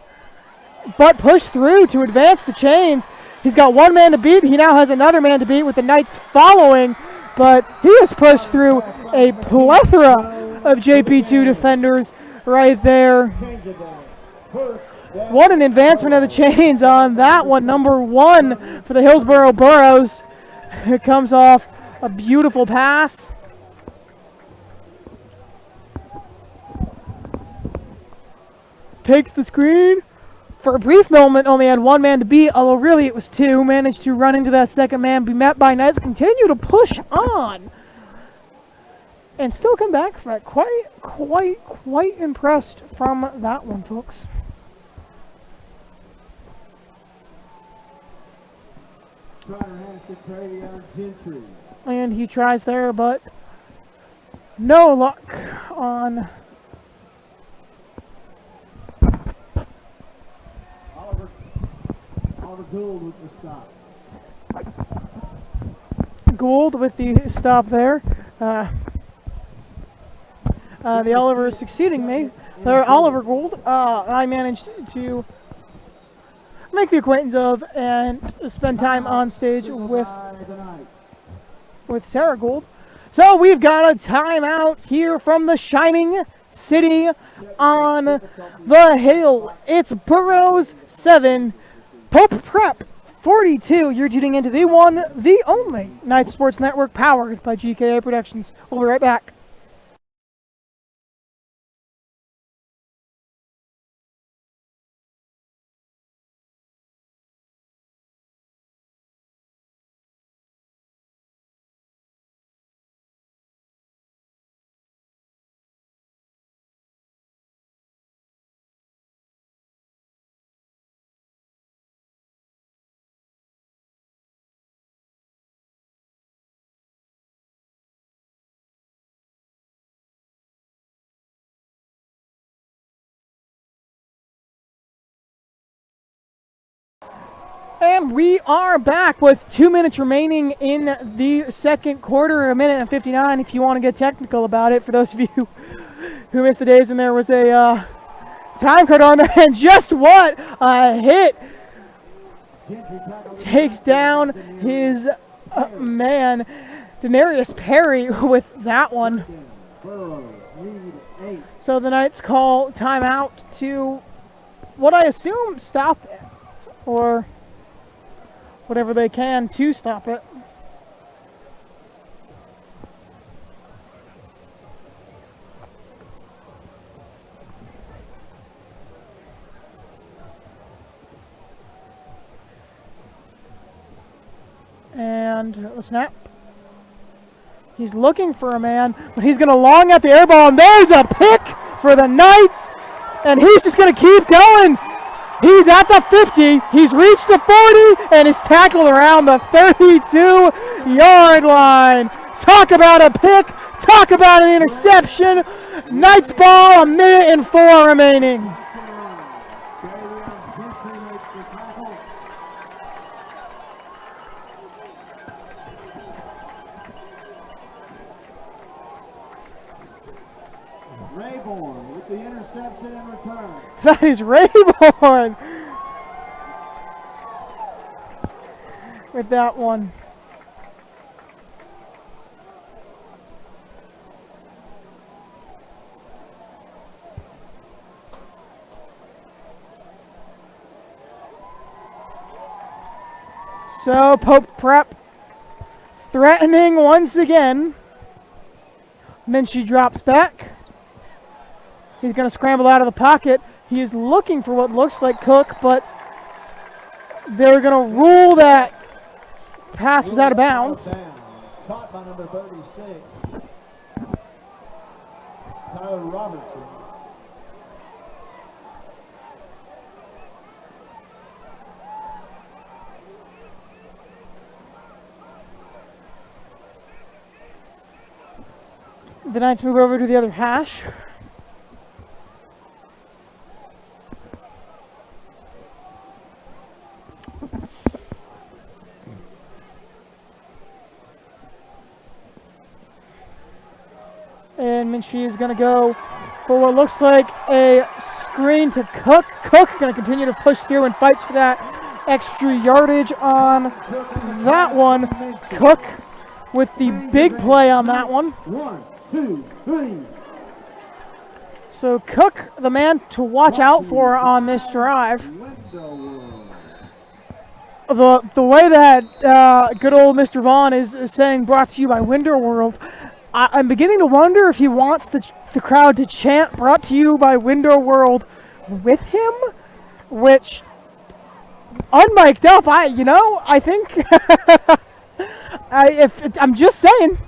but push through to advance the chains. He's got one man to beat. He now has another man to beat with the Knights following, but he has pushed through a plethora of JP2 defenders right there. What an advancement of the chains on that one. Number 1 for the Hillsboro Burros. It comes off a beautiful pass. Takes the screen. For a brief moment, only had one man to beat, although really it was 2. Managed to run into that second man, be met by Knights, continue to push on. And still come back from it. Quite impressed from that one, folks. And he tries there, but no luck on Oliver Gould with the stop. Gould with the stop there. The Oliver is succeeding me. There, Oliver Gould. I managed to make the acquaintance of and spend time on stage with Sarah Gould. So we've got a timeout here from the Shining City on the hill. It's Burros 7, Pope Prep 42. You're tuning into the one, the only Night Sports Network powered by GKA Productions. We'll be right back. And we are back with 2 minutes remaining in the second quarter, 1:59 if you want to get technical about it, for those of you who missed the days when there was a time card on there. And just what a hit! Takes down his man, Denarius Perry, with that one. So the Knights call timeout to what I assume stop it, or whatever they can to stop it. And the snap. He's looking for a man, but he's going to long at the air ball, and there's a pick for the Knights, and he's just going to keep going. He's at the 50, he's reached the 40, and is tackled around the 32-yard line. Talk about a pick, talk about an interception. Knights ball, 1:04 remaining. Rayborn with the interception and return. That is Rayborn with that one. So Pope Prep threatening once again. Minchie drops back. He's going to scramble out of the pocket. He is looking for what looks like Cook, but they're going to rule that pass was out of bounds. Caught by number 36, Tyler Robertson. The Knights move over to the other hash. And Minchie is going to go for what looks like a screen to Cook. Cook going to continue to push through and fights for that extra yardage on that one. Cook with the big play on that one. 1, 2, 3. So Cook, the man to watch out for on this drive. The way that good old Mr. Vaughn is saying brought to you by Window World, I'm beginning to wonder if he wants the crowd to chant brought to you by Window World with him, which, unmiked up, I think, I'm just saying.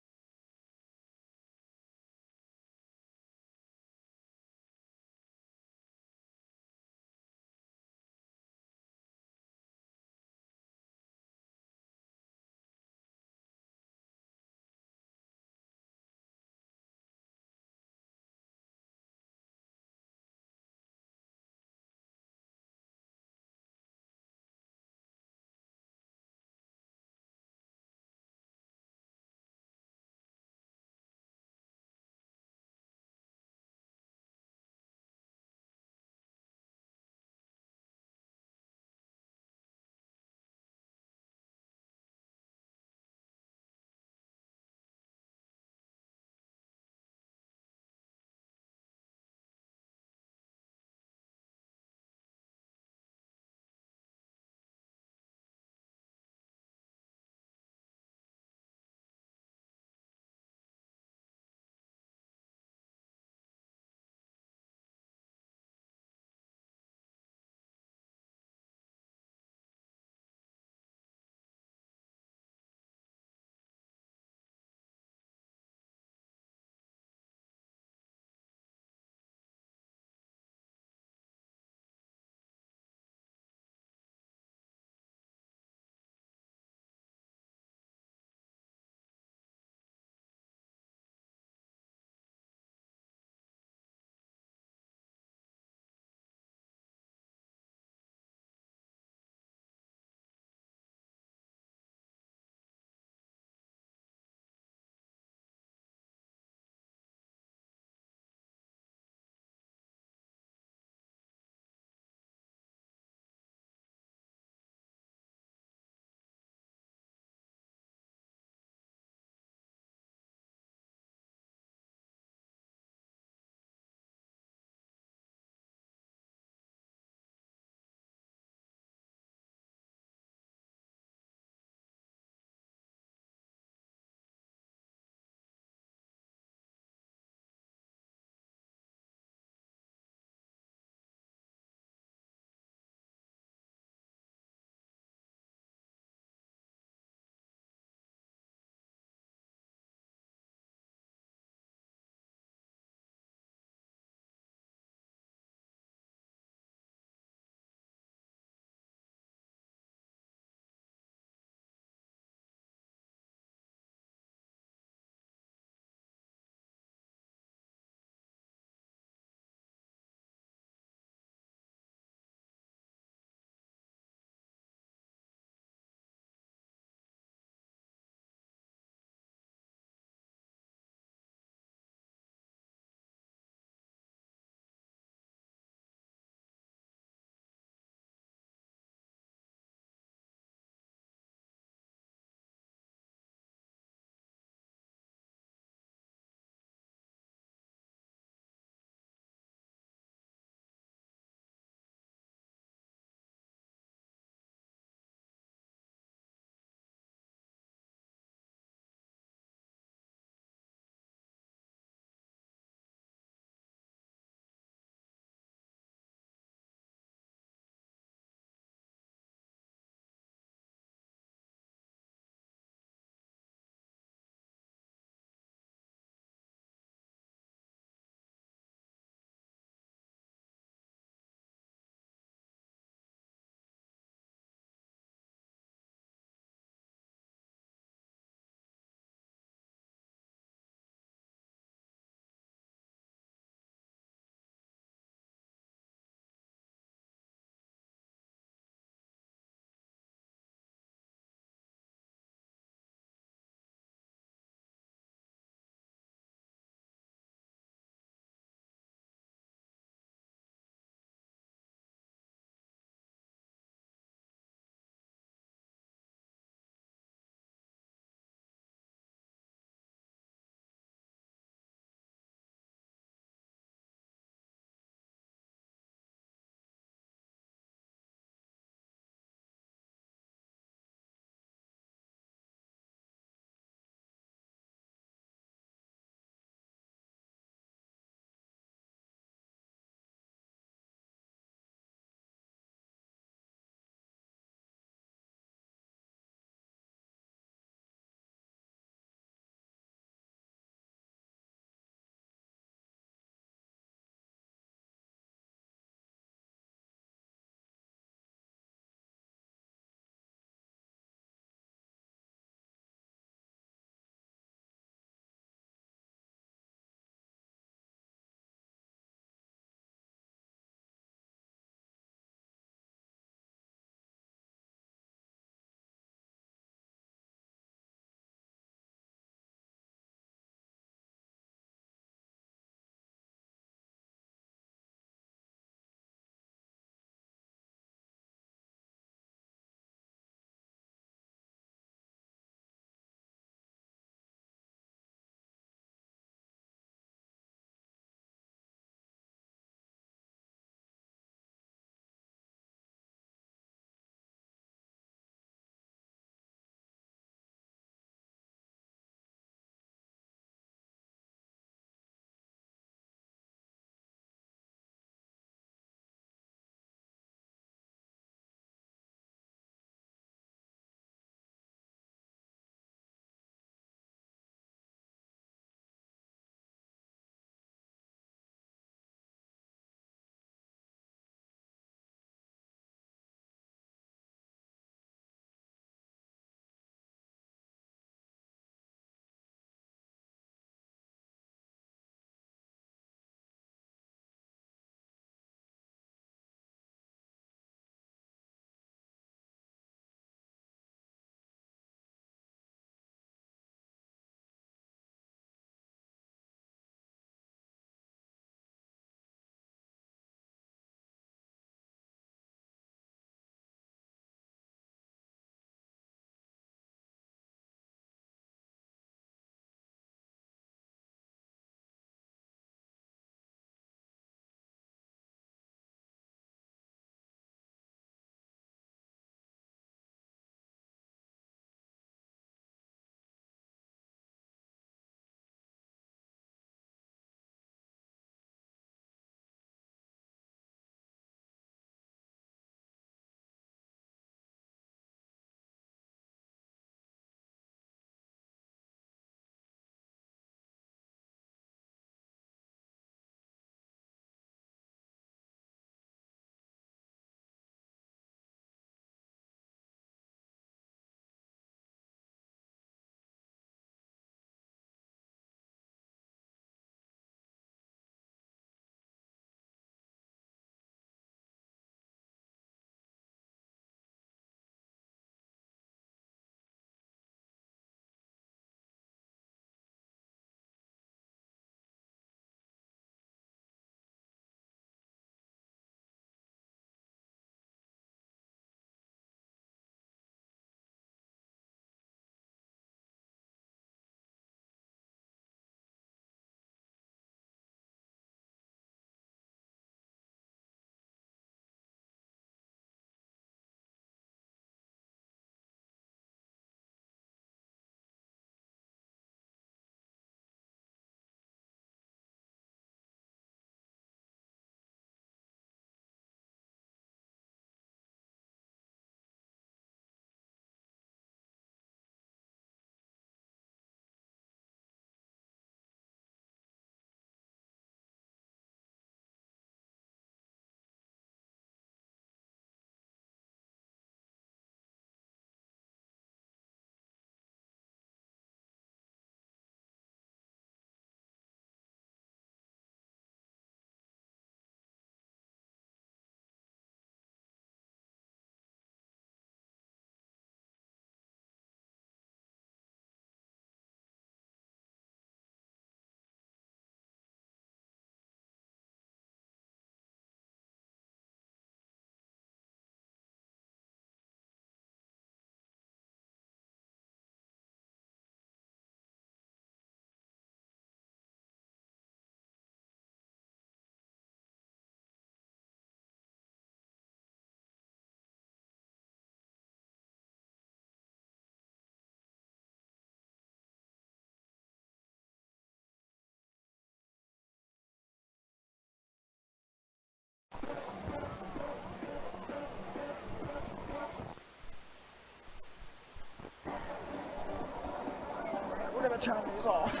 gonna turn these off.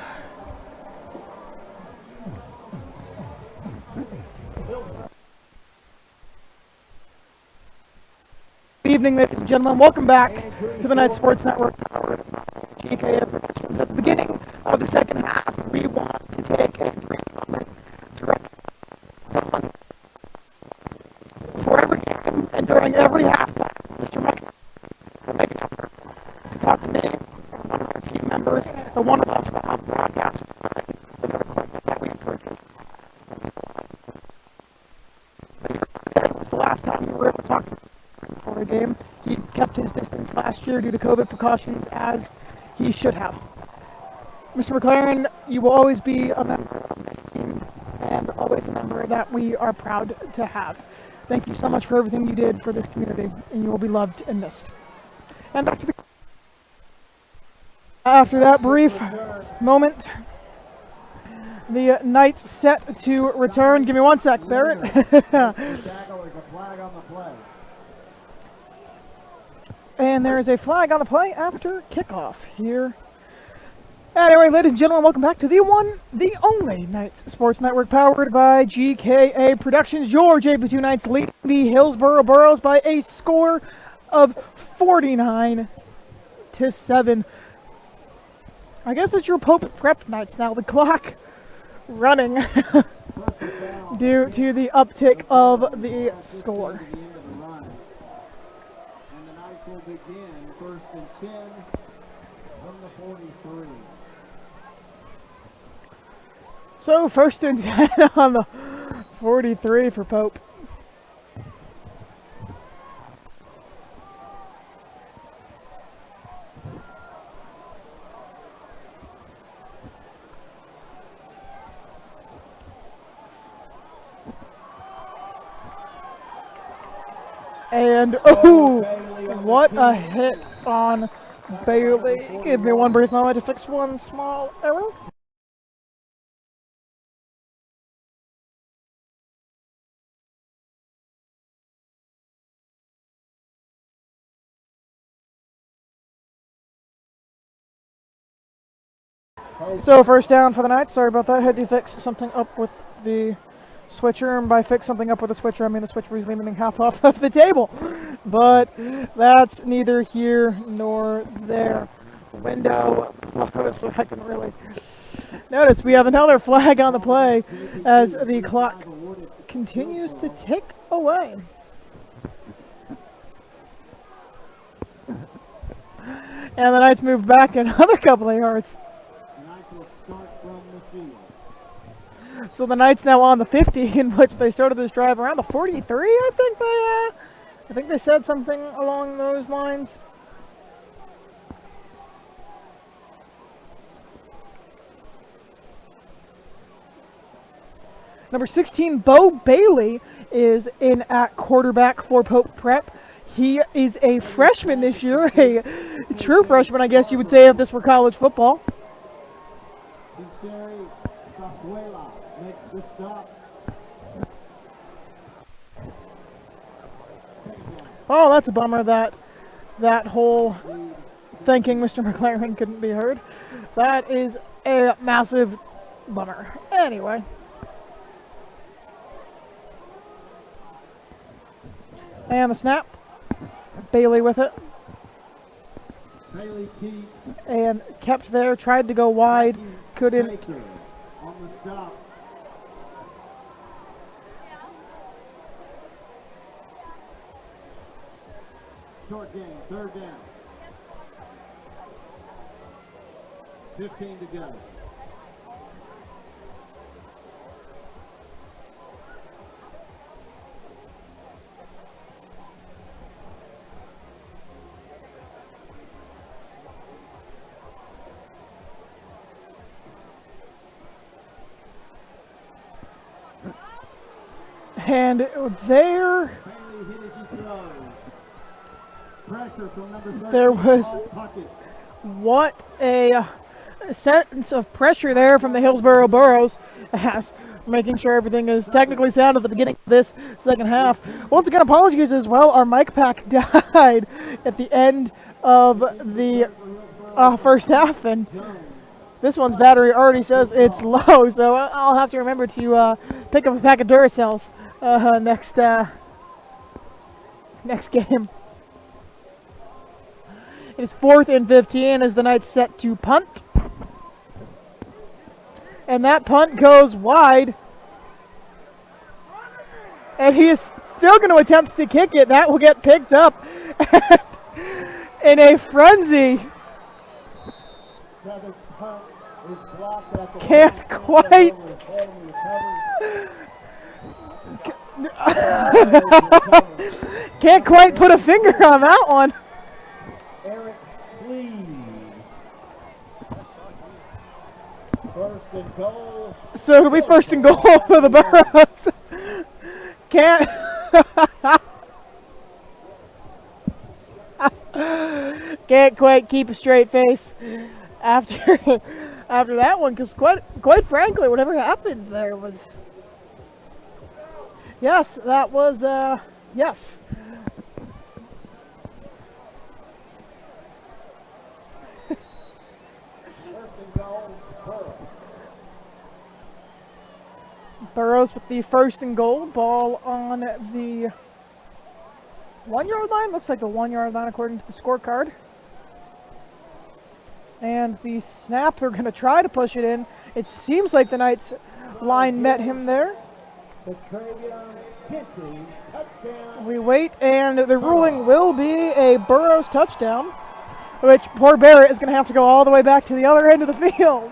Good evening, ladies and gentlemen. Welcome back to the Night Sports Network, powered by GKF Productions. At the beginning of the second half, we want to take a brief moment to recognize someone for every game and during every halftime. Mr. Mike, make an effort to talk to me, one of our team members, and one of us about broadcast the new equipment that we purchased. It was the last time we were able to talk to him before a game. He kept his distance last year due to COVID precautions, as he should have. Mr. McLaren, you will always be a member of this team and always a member that we are proud to have. Thank you so much for everything you did for this community, and you will be loved and missed. And back to the... After that brief moment, the Knights set to return. Give me 1 sec, Barrett. And there is a flag on the play after kickoff here. Anyway, ladies and gentlemen, welcome back to the one, the only Knights Sports Network, powered by GKA Productions. Your JP2 Knights lead the Hillsboro Burros by a score of 49-7. I guess it's your Pope Prep Knights now. The clock running due to the uptick of the score. Will begin 1st and 10 from the 43. So 1st and 10 on the 43 for Pope. And oh, what a hit on Bailey. Give me one brief moment to fix one small error. So 1st down for the Knights. Sorry about that. Had to fix something up with the switcher, and by fix something up with the switcher, I mean the switcher was leaving half off of the table. But that's neither here nor there. Window closed, so I can really notice we have another flag on the play as the clock continues to tick away. And the Knights move back another couple of yards. So the Knights now on the 50, in which they started this drive around the 43. I think they said something along those lines. Number 16, Bo Bailey, is in at quarterback for Pope Prep. He is a freshman this year, a true freshman, I guess you would say, if this were college football. Oh, that's a bummer that whole thanking Mr. McLaren couldn't be heard. That is a massive bummer. Anyway. And the snap. Bailey with it. Bailey keeps. And kept there, tried to go wide, couldn't. On the stop. Short game, 3rd down. 15 to go. And there was what a sense of pressure there from the Hillsboro Burros, as making sure everything is technically sound at the beginning of this second half. Once again, apologies as well. Our mic pack died at the end of the first half, and This one's battery already says it's low, so I'll have to remember to pick up a pack of Duracells next game. It is 4th and 15 as the Knights set to punt. And that punt goes wide. And he is still going to attempt to kick it. That will get picked up in a frenzy. Can't quite. Can't quite put a finger on that one. First and goal. So it'll be 1st and goal for the Burros. Can't. Can't quite keep a straight face after that one, because quite frankly, whatever happened there was. Yes, that was yes. Burros with the 1st and goal. Ball on the 1-yard line. Looks like the 1-yard line according to the scorecard. And the snap, they're going to try to push it in. It seems like the Knights line met him there. We wait, and the ruling will be a Burros touchdown, which poor Barrett is going to have to go all the way back to the other end of the field.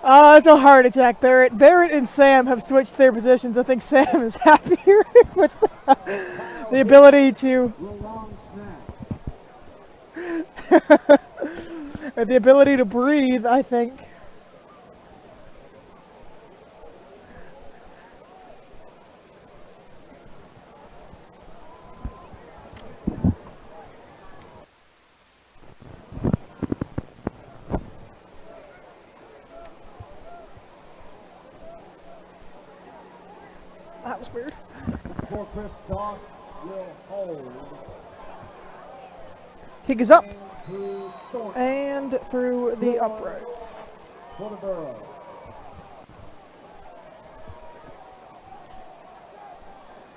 It's a heart attack, Barrett. Barrett and Sam have switched their positions. I think Sam is happier with the ability to... the ability to breathe, I think. That was weird. For Chris Doss will hold. Kick is up and through the uprights. For the Burros.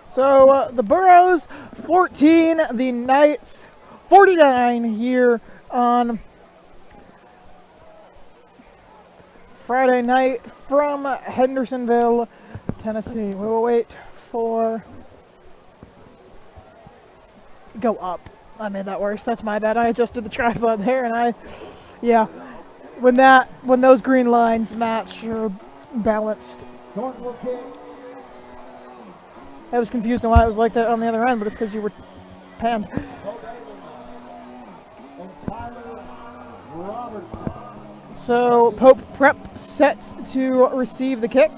So the Burros 14, the Knights 49 here on Friday night from Hendersonville, Tennessee. We will wait for... Go up. I made that worse. That's my bad. I adjusted the tripod there, and yeah. When those green lines match, you're balanced. I was confused on why it was like that on the other end, but it's because you were panned. So Pope Prep sets to receive the kick.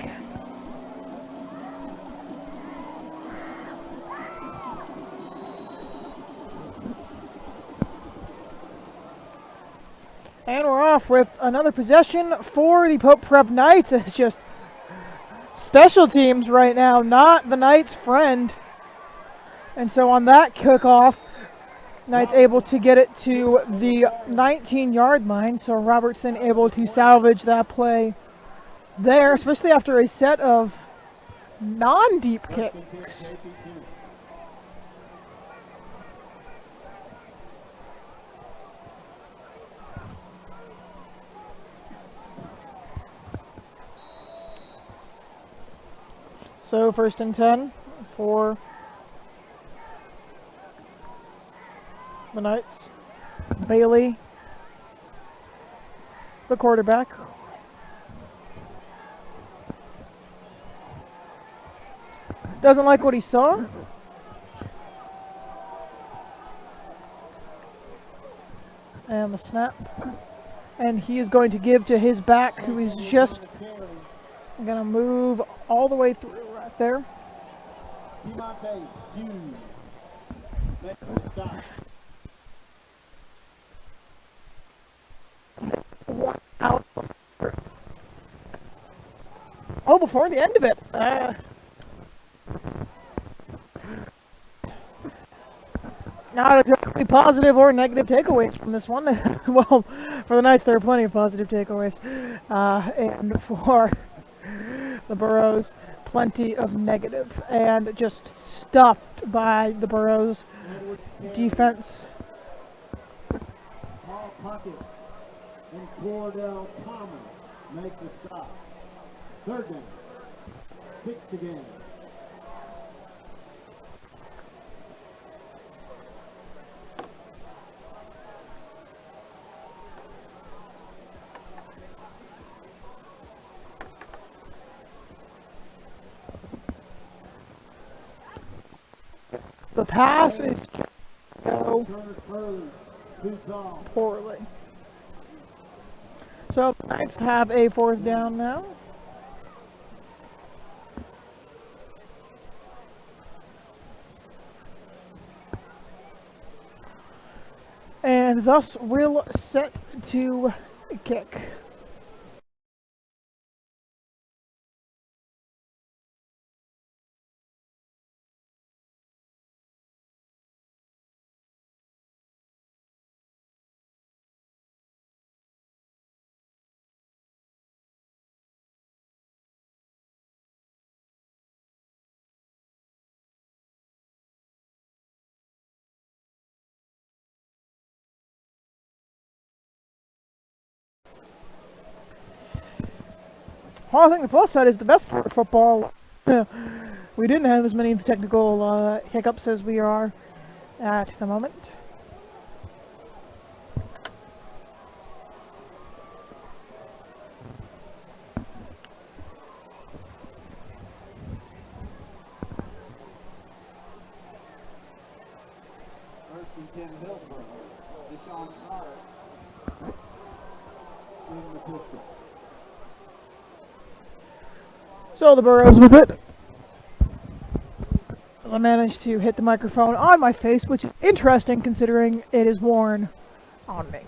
And we're off with another possession for the Pope Prep Knights. It's just special teams right now, not the Knights' friend. And so on that kickoff, Knights able to get it to the 19-yard line. So Robertson able to salvage that play there, especially after a set of non-deep kicks. So 1st and 10 for the Knights. Bailey, the quarterback. Doesn't like what he saw. And the snap. And he is going to give to his back, who is just going to move all the way through right there. Oh, before the end of it. Not exactly Any positive or negative takeaways from this one? Well, for the Knights, there are plenty of positive takeaways. And for the Burros, plenty of negative. And just stuffed by the Burros defense. Paul Puckett and Cordell Thomas make the stop. Third down. 6 to gain. The pass is go poorly. So the Knights have a 4th down now. And thus will set to kick. Well, I think the plus side is the best part of football. We didn't have as many technical hiccups as we are at the moment. First and 10 Hillsboro. Deshaun Carter in the pistol. So the Burros with it. As I managed to hit the microphone on my face, which is interesting considering it is worn on me.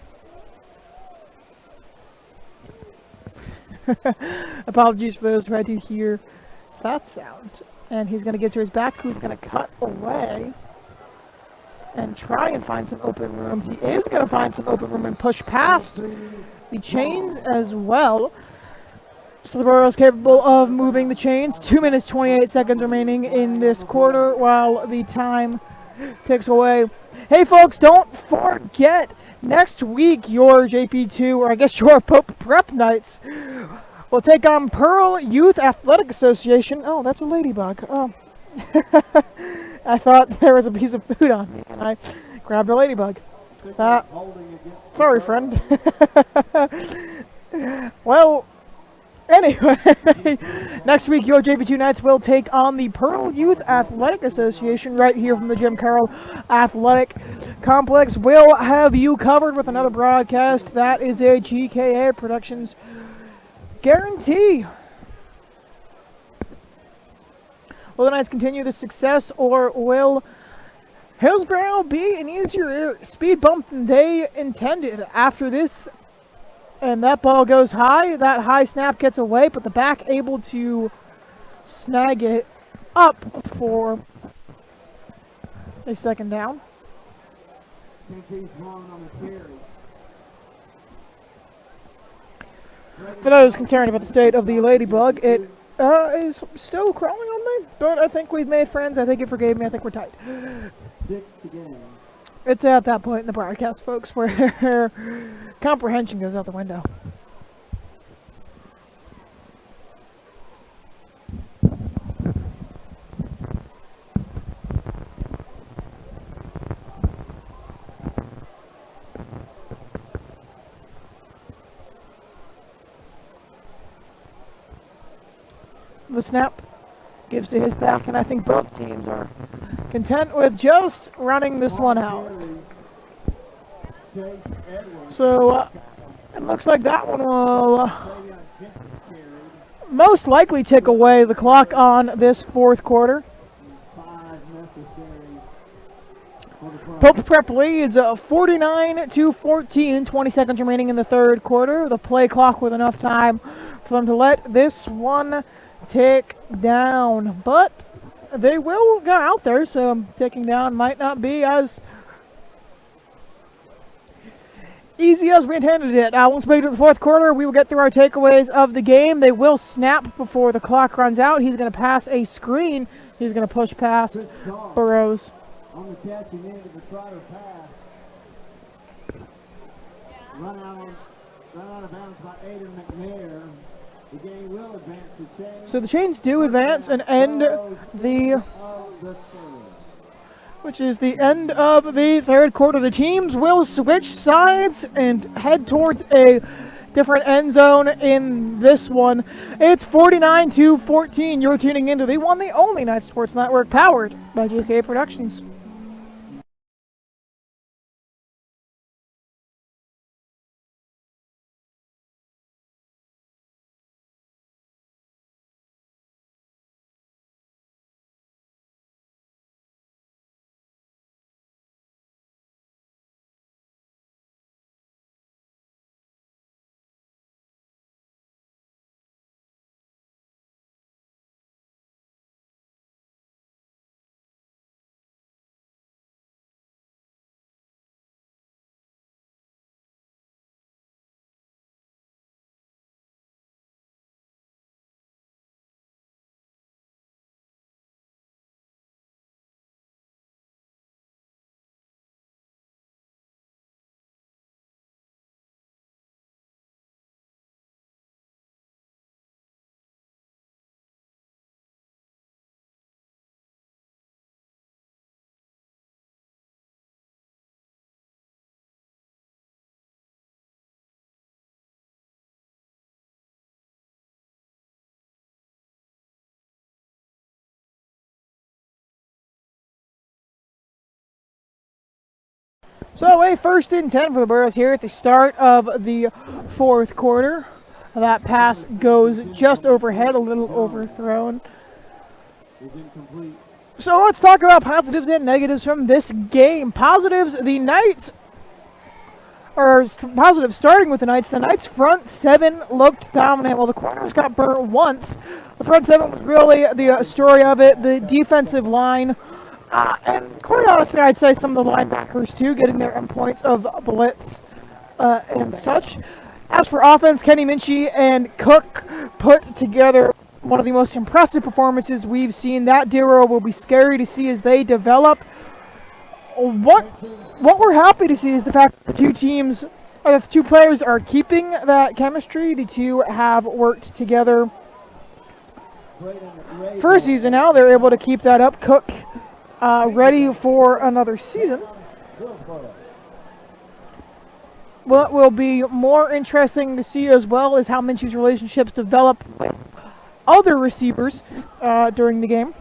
Apologies for those who had to hear that sound. And he's going to get to his back, who's going to cut away and try and find some open room. He is going to find some open room and push past the chains as well. So the Burros capable of moving the chains. 2 minutes, 28 seconds remaining in this quarter while the time ticks away. Hey folks, don't forget, next week your JP2, or I guess your Pope Prep Knights, will take on Pearl Youth Athletic Association. Oh, that's a ladybug. Oh. I thought there was a piece of food on me, and I grabbed a ladybug. Sorry, friend. Well, anyway, next week your JP2 Knights will take on the Pearl Youth Athletic Association right here from the Jim Carroll Athletic Complex. We'll have you covered with another broadcast. That is a GKA Productions guarantee. Will the Knights continue the success, or will Hillsboro be an easier speed bump than they intended after this? And that ball goes high. That high snap gets away, but the back able to snag it up for a 2nd down. For those concerned about the state of the ladybug, it is still crawling on me, but I think we've made friends. I think it forgave me. I think we're tight. 6 to gain. It's at that point in the broadcast, folks, where comprehension goes out the window. The snap gives to his back, and I think both teams are content with just running this one out. So it looks like that one will most likely take away the clock on this 4th quarter. Pope Prep leads 49-14, 20 seconds remaining in the 3rd quarter. The play clock with enough time for them to let this one tick down, but they will go out there, so ticking down might not be as easy as we intended it. Once we get to the fourth quarter, we will get through our takeaways of the game. They will snap before the clock runs out. He's going to pass a screen. He's going to push past Burros. On the catch, he needed the Trotter pass. Run out of bounds by Aiden McNair. The game will advance to change. So the Chains do advance and end which is the end of the third quarter. The teams will switch sides and head towards a different end zone in this one. It's 49-14. You're tuning into the one, the only Night Sports Network, powered by GK Productions. So a 1st and 10 for the Burros here at the start of the fourth quarter. That pass goes just overhead, a little overthrown. So let's talk about positives and negatives from this game. Positives, the Knights, or positive starting with the Knights. The Knights' front seven looked dominant. Well, the corners got burnt once. The front seven was really the story of it. The defensive line, and quite honestly, I'd say some of the linebackers too, getting their endpoints of blitz and such. As for offense, Kenny Minchie and Cook put together one of the most impressive performances we've seen. That duo will be scary to see as they develop. What we're happy to see is the fact that the two players are keeping that chemistry. The two have worked together for a season now. They're able to keep that up. Cook ready for another season. What will be more interesting to see as well is how Minchie's relationships develop with other receivers during the game.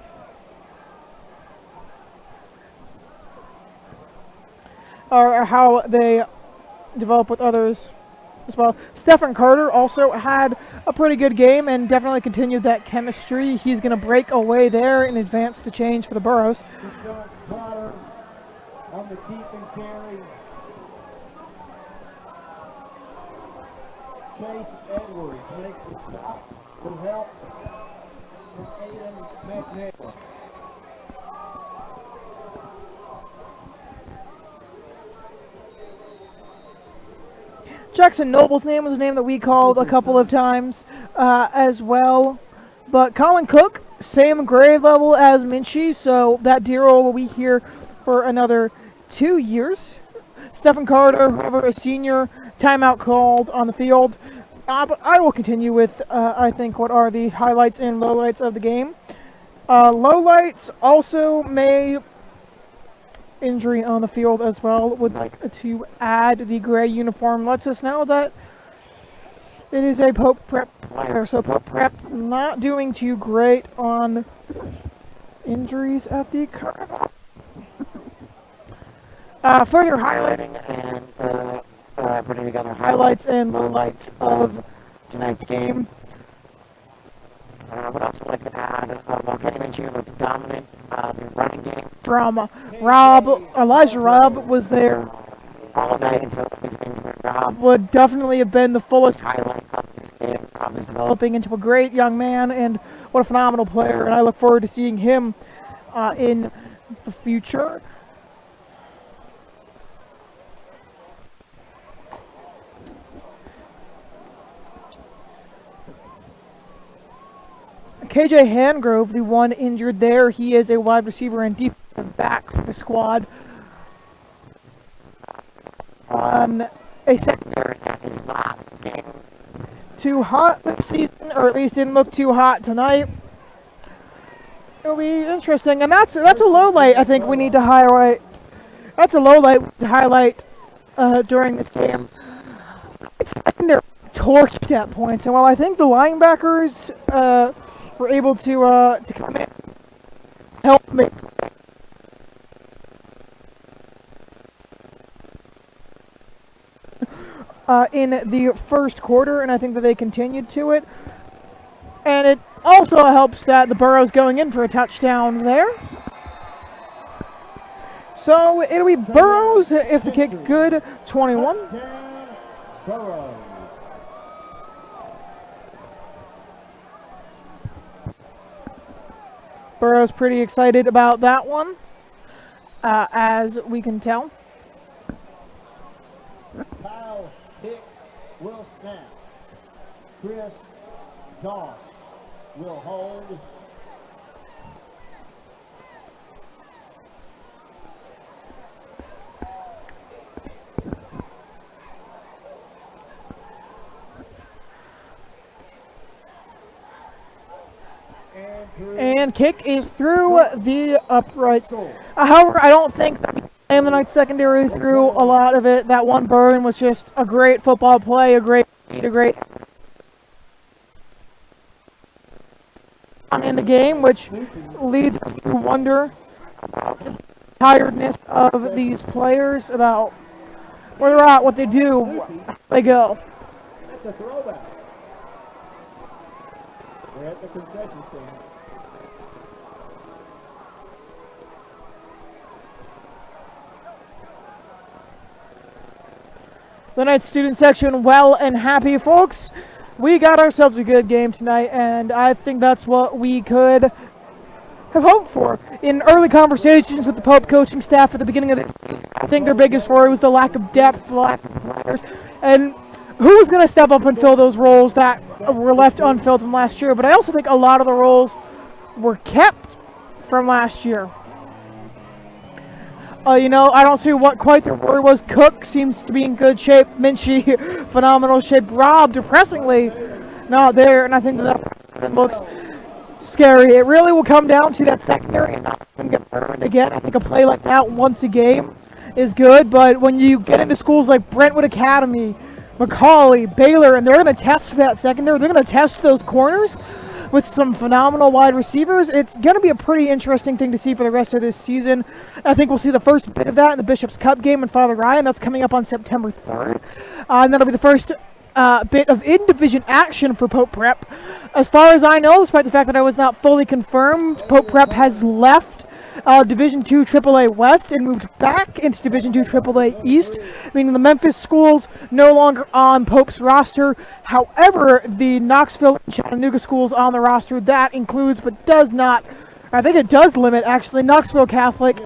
Or how they develop with others as well. Stephen Carter also had a pretty good game and definitely continued that chemistry. He's going to break away there and advance the change for the Burros. Carter on the keep and carry. Chase Edwards makes the stop with help from Aiden McNair. Jackson Noble's name was a name that we called a couple of times as well. But Colin Cook, same grade level as Minchie, so that duo will be here for another 2 years. Stephen Carter, however, a senior, timeout called on the field. But I will continue with, I think, what are the highlights and lowlights of the game. Lowlights also may injury on the field as well. Would like to add the gray uniform. Lets us know that it is a Pope Prep player. So Pope Prep not doing too great on injuries at the current. Further highlighting and putting together highlights and lowlights of tonight's game. I would also like to add, while Kenny Minchie looked dominant, the running game from Elijah Robb was there all night until his injury. Robb would definitely have been the fullest highlight of this game. Robb is developing into a great young man, and what a phenomenal player, and I look forward to seeing him in the future. KJ Hangrove, the one injured there. He is a wide receiver and defensive back for the squad. On a secondary that is not too hot this season, or at least didn't look too hot tonight. It'll be interesting, and that's a low light I think we need to highlight. That's a low light to highlight during this game. It's secondary torched at points, and while I think the linebackers were able to come in, help me. In the first quarter, and I think that they continued to it. And it also helps that the Burros going in for a touchdown there. So it'll be Burros if the kick good, 21. Burros. Burros pretty excited about that one, as we can tell. Kyle Hicks will snap. Chris Doss will hold. And kick is through the uprights. However, I don't think that the Knights secondary threw a lot of it. That one burn was just a great football play, a great in the game, which leads us to wonder about the tiredness of these players, about where they're at, what they do, how they go. That's a throwback. We're at the concession stand. The Knights student section well and happy, folks. We got ourselves a good game tonight, and I think that's what we could have hoped for. In early conversations with the Pope coaching staff at the beginning of this season, I think their biggest worry was the lack of depth, the lack of players, and who was going to step up and fill those roles that were left unfilled from last year. But I also think a lot of the roles were kept from last year. I don't see what quite the worry was. Cook seems to be in good shape. Minchie, phenomenal shape. Rob, depressingly, not there. And I think that looks scary. It really will come down to that secondary and not get burned again. I think a play like that once a game is good. But when you get into schools like Brentwood Academy, Macaulay, Baylor, and they're going to test that secondary, they're going to test those corners with some phenomenal wide receivers. It's going to be a pretty interesting thing to see for the rest of this season. I think we'll see the first bit of that in the Bishop's Cup game in Father Ryan. That's coming up on September 3rd. And that'll be the first bit of in-division action for Pope Prep. As far as I know, despite the fact that I was not fully confirmed, Pope Prep has left Division II AAA West and moved back into Division II AAA East, meaning the Memphis schools no longer on Pope's roster. However, the Knoxville and Chattanooga schools on the roster, that includes but does not, I think it does limit actually, Knoxville Catholic,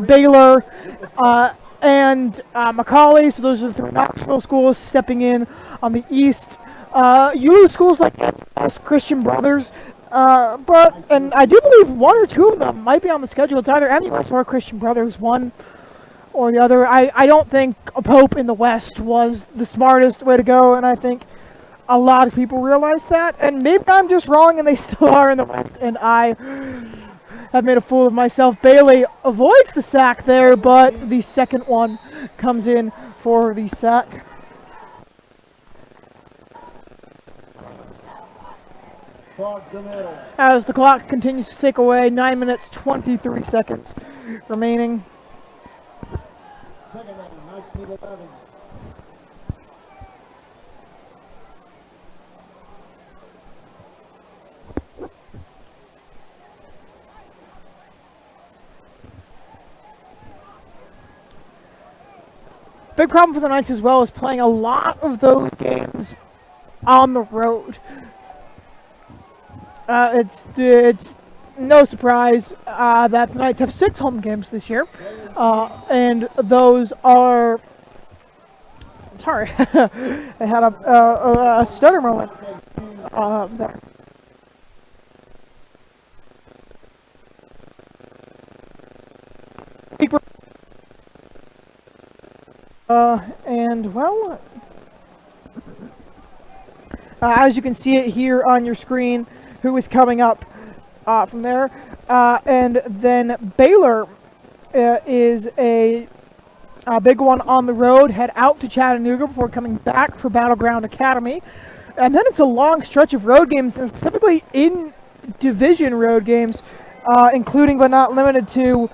Baylor, and Macaulay. So those are the three Knoxville schools stepping in on the East. You lose schools like Christian Brothers, and I do believe one or two of them might be on the schedule. It's either MUS or Christian Brothers, one or the other. I don't think a Pope in the West was the smartest way to go, and I think a lot of people realize that. And maybe I'm just wrong and they still are in the West, and I have made a fool of myself. Bailey avoids the sack there, but the second one comes in for the sack. As the clock continues to tick away, 9 minutes, 23 seconds remaining. Big problem for the Knights as well is playing a lot of those games on the road. It's no surprise that the Knights have 6 home games this year, and those are. Sorry, I had a stutter moment there. And well, as you can see it here on your screen, who is coming up from there. And then Baylor is a big one on the road, head out to Chattanooga before coming back for Battleground Academy. And then it's a long stretch of road games, and specifically in division road games, including but not limited to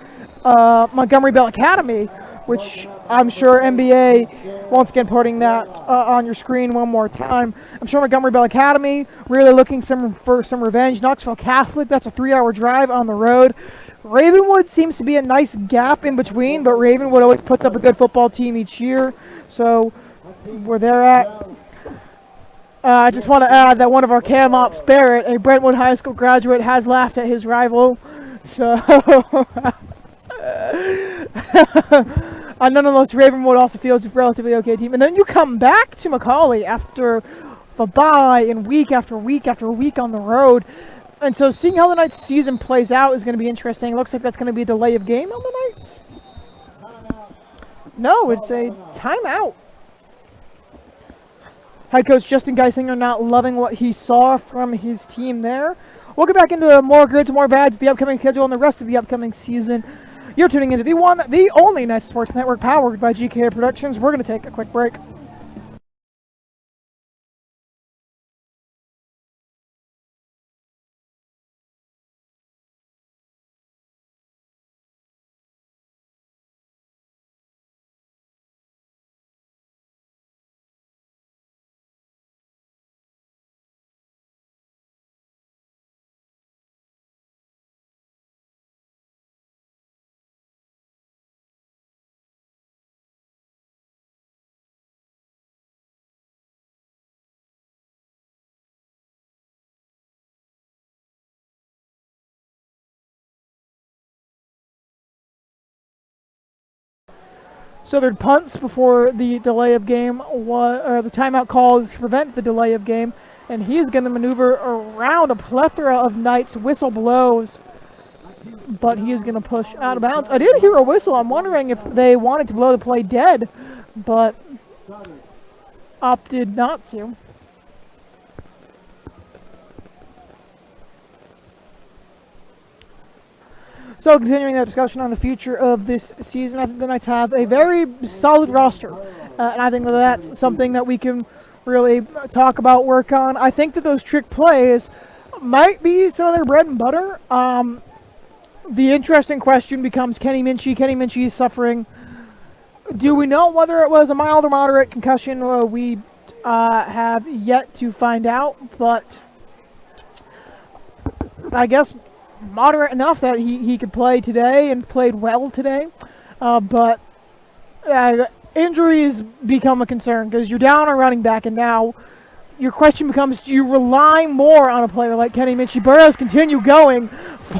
Montgomery Bell Academy, which I'm sure NBA, once again putting that on your screen one more time. I'm sure Montgomery Bell Academy really looking for some revenge. Knoxville Catholic, that's a 3-hour drive on the road. Ravenwood seems to be a nice gap in between, but Ravenwood always puts up a good football team each year. So where they're at. I just want to add that one of our cam ops, Barrett, a Brentwood High School graduate, has laughed at his rival. So nonetheless, Ravenwood also feels a relatively okay team. And then you come back to McCauley after the bye and week after week after week on the road. And so seeing how the Knights season plays out is going to be interesting. It looks like that's going to be a delay of game on the Knights. No, it's a timeout. Head coach Justin Geisinger not loving what he saw from his team there. We'll get back into more grids, more bads, the upcoming schedule, and the rest of the upcoming season. You're tuning into the one, the only Knights Sports Network powered by GK Productions. We're going to take a quick break. So there'd punts before the delay of game, or the timeout calls to prevent the delay of game, and he's going to maneuver around a plethora of Knights. Whistle blows, but he is going to push out of bounds. I did hear a whistle. I'm wondering if they wanted to blow the play dead, but opted not to. So continuing that discussion on the future of this season, I think the Knights have a very solid roster. And I think that that's something that we can really talk about, work on. I think that those trick plays might be some of their bread and butter. The interesting question becomes Kenny Minchie. Kenny Minchie is suffering. Do we know whether it was a mild or moderate concussion? We have yet to find out, but I guess moderate enough that he could play today and played well today. But injuries become a concern because you're down a running back, and now your question becomes, do you rely more on a player like Kenny Minchie? Burros continue going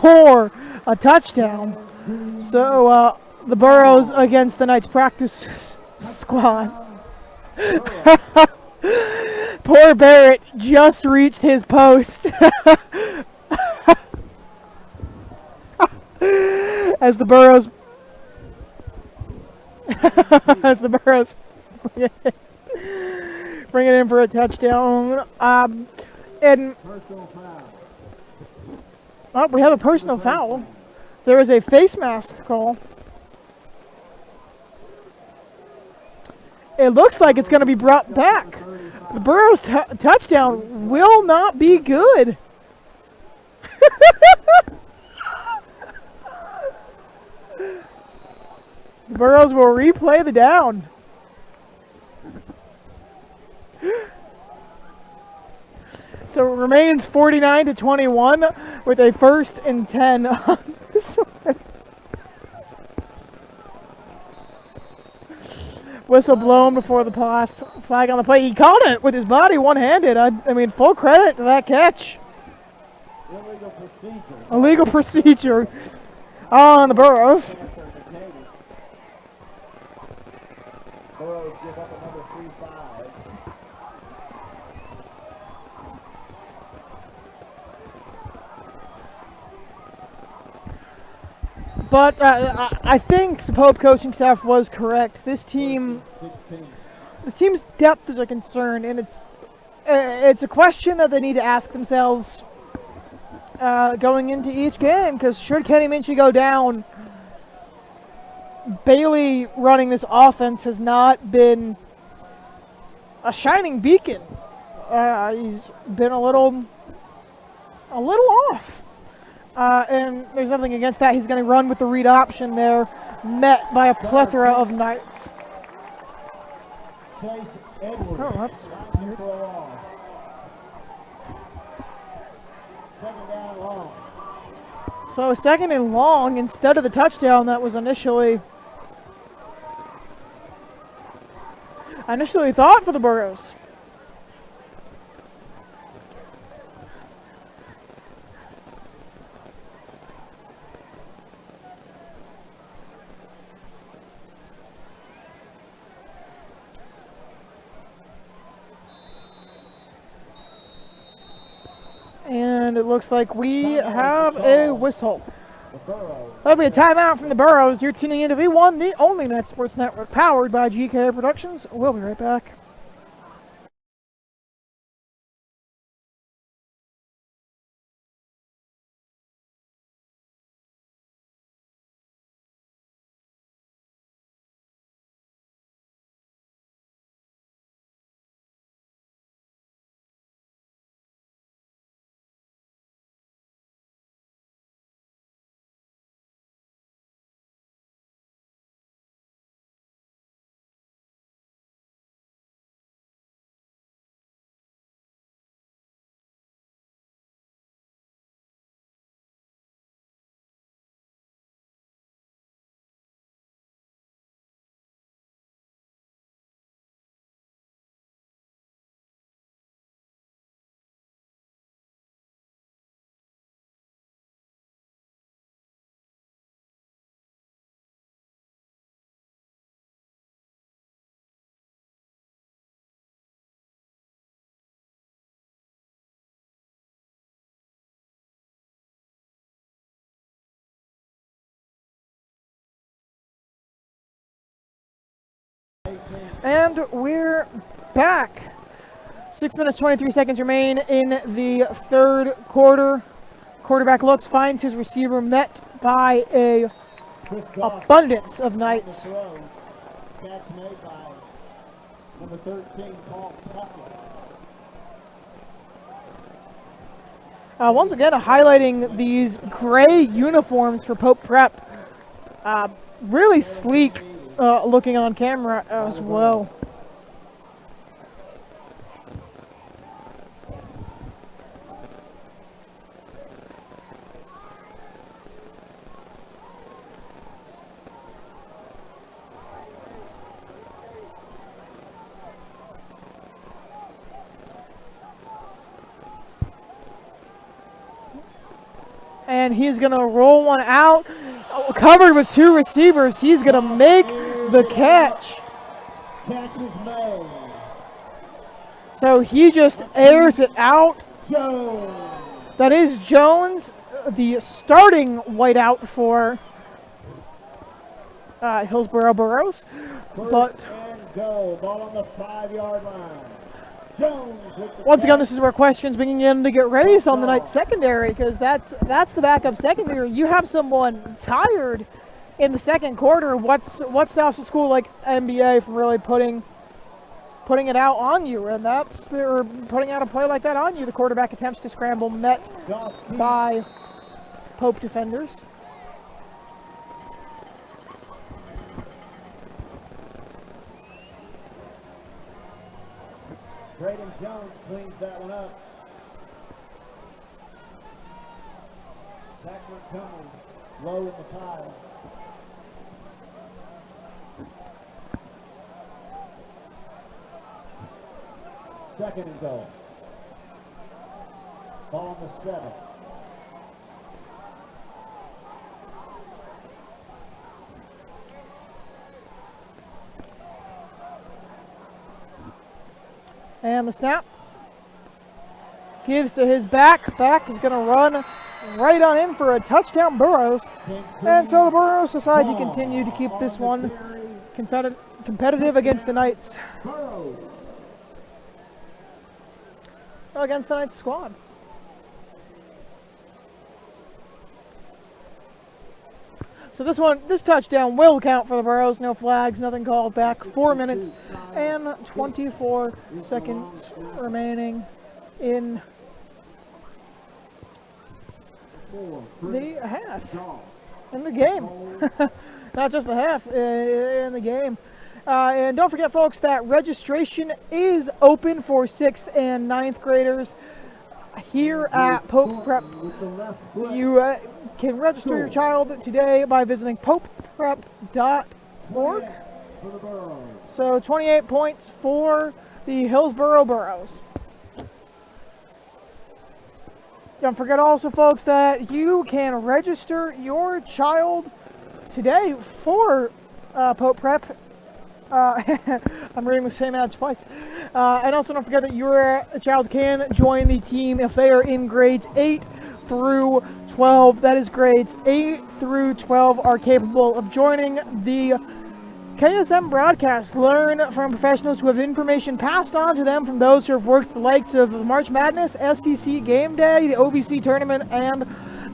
for a touchdown. So the Burros against the Knights practice squad. Poor Barrett just reached his post. As the Burros bring it in for a touchdown. And we have a personal foul. There is a face mask call. It looks like it's going to be brought back. The Burros touchdown will not be good. The Burros will replay the down. So it remains 49-21 with a 1st and 10 on this one. Whistle blown before the pass. Flag on the play. He caught it with his body one-handed. I mean, full credit to that catch. Illegal procedure. Illegal procedure on the Burros. Burros give up another 3-5. But I think the Pope coaching staff was correct. This team's depth is a concern, and it's a question that they need to ask themselves going into each game. Because should Kenny Minchie go down, Bailey running this offense has not been a shining beacon. He's been a little off. And there's nothing against that. He's going to run with the read option there, met by a plethora of Knights. Chase Edwards. Oh, that's weird. Second down long. So 2nd and long instead of the touchdown that was initially thought for the Burros. And it looks like we have a whistle. That'll be a timeout from the Burros. You're tuning into the one, the only Net Sports Network powered by GK Productions. We'll be right back. And we're back. 6 minutes, 23 seconds remain in the 3rd quarter. Quarterback looks, finds his receiver, met by a abundance of Knights. Catch made by number 13, Paul Tucker. Once again, highlighting these gray uniforms for Pope Prep. Really sleek looking on camera as well. And he's going to roll one out, covered with 2 receivers. He's going to make the catch. Catch is made. So he just airs it out. Jones. That is Jones, the starting whiteout for Hillsboro Burros. But And go. Ball on the 5-yard line. Once again, this is where questions beginning in to get raised on the Knights secondary, because that's the backup secondary. You have someone tired in the 2nd quarter. What stops a school like NBA from really putting it out on you? And that's or putting out a play like that on you. The quarterback attempts to scramble, met by Pope defenders. Braden Jones cleans that one up. Backward coming, low in the pile. Second and goal. Ball on the 7. And the snap gives to his back. Back is going to run right on in for a touchdown, Burros. And so the Burros decide to continue to keep this one competitive against the Knights. Against the Knights squad. So this touchdown will count for the Burros. No flags, nothing called back. 4 minutes and 24 seconds remaining in the half. In the game. Not just the half, in the game. And don't forget, folks, that registration is open for 6th and 9th graders here at Pope Prep. You can register your child today by visiting popeprep.org. So 28 points for the Hillsboro Burros. Don't forget also, folks, that you can register your child today for Pope Prep. I'm reading the same ad twice. And also don't forget that your child can join the team if they are in grades 8 through 12. That is grades 8 through 12 are capable of joining the KSM broadcast. Learn from professionals who have information passed on to them from those who have worked the likes of March Madness, SEC Game Day, the OVC Tournament, and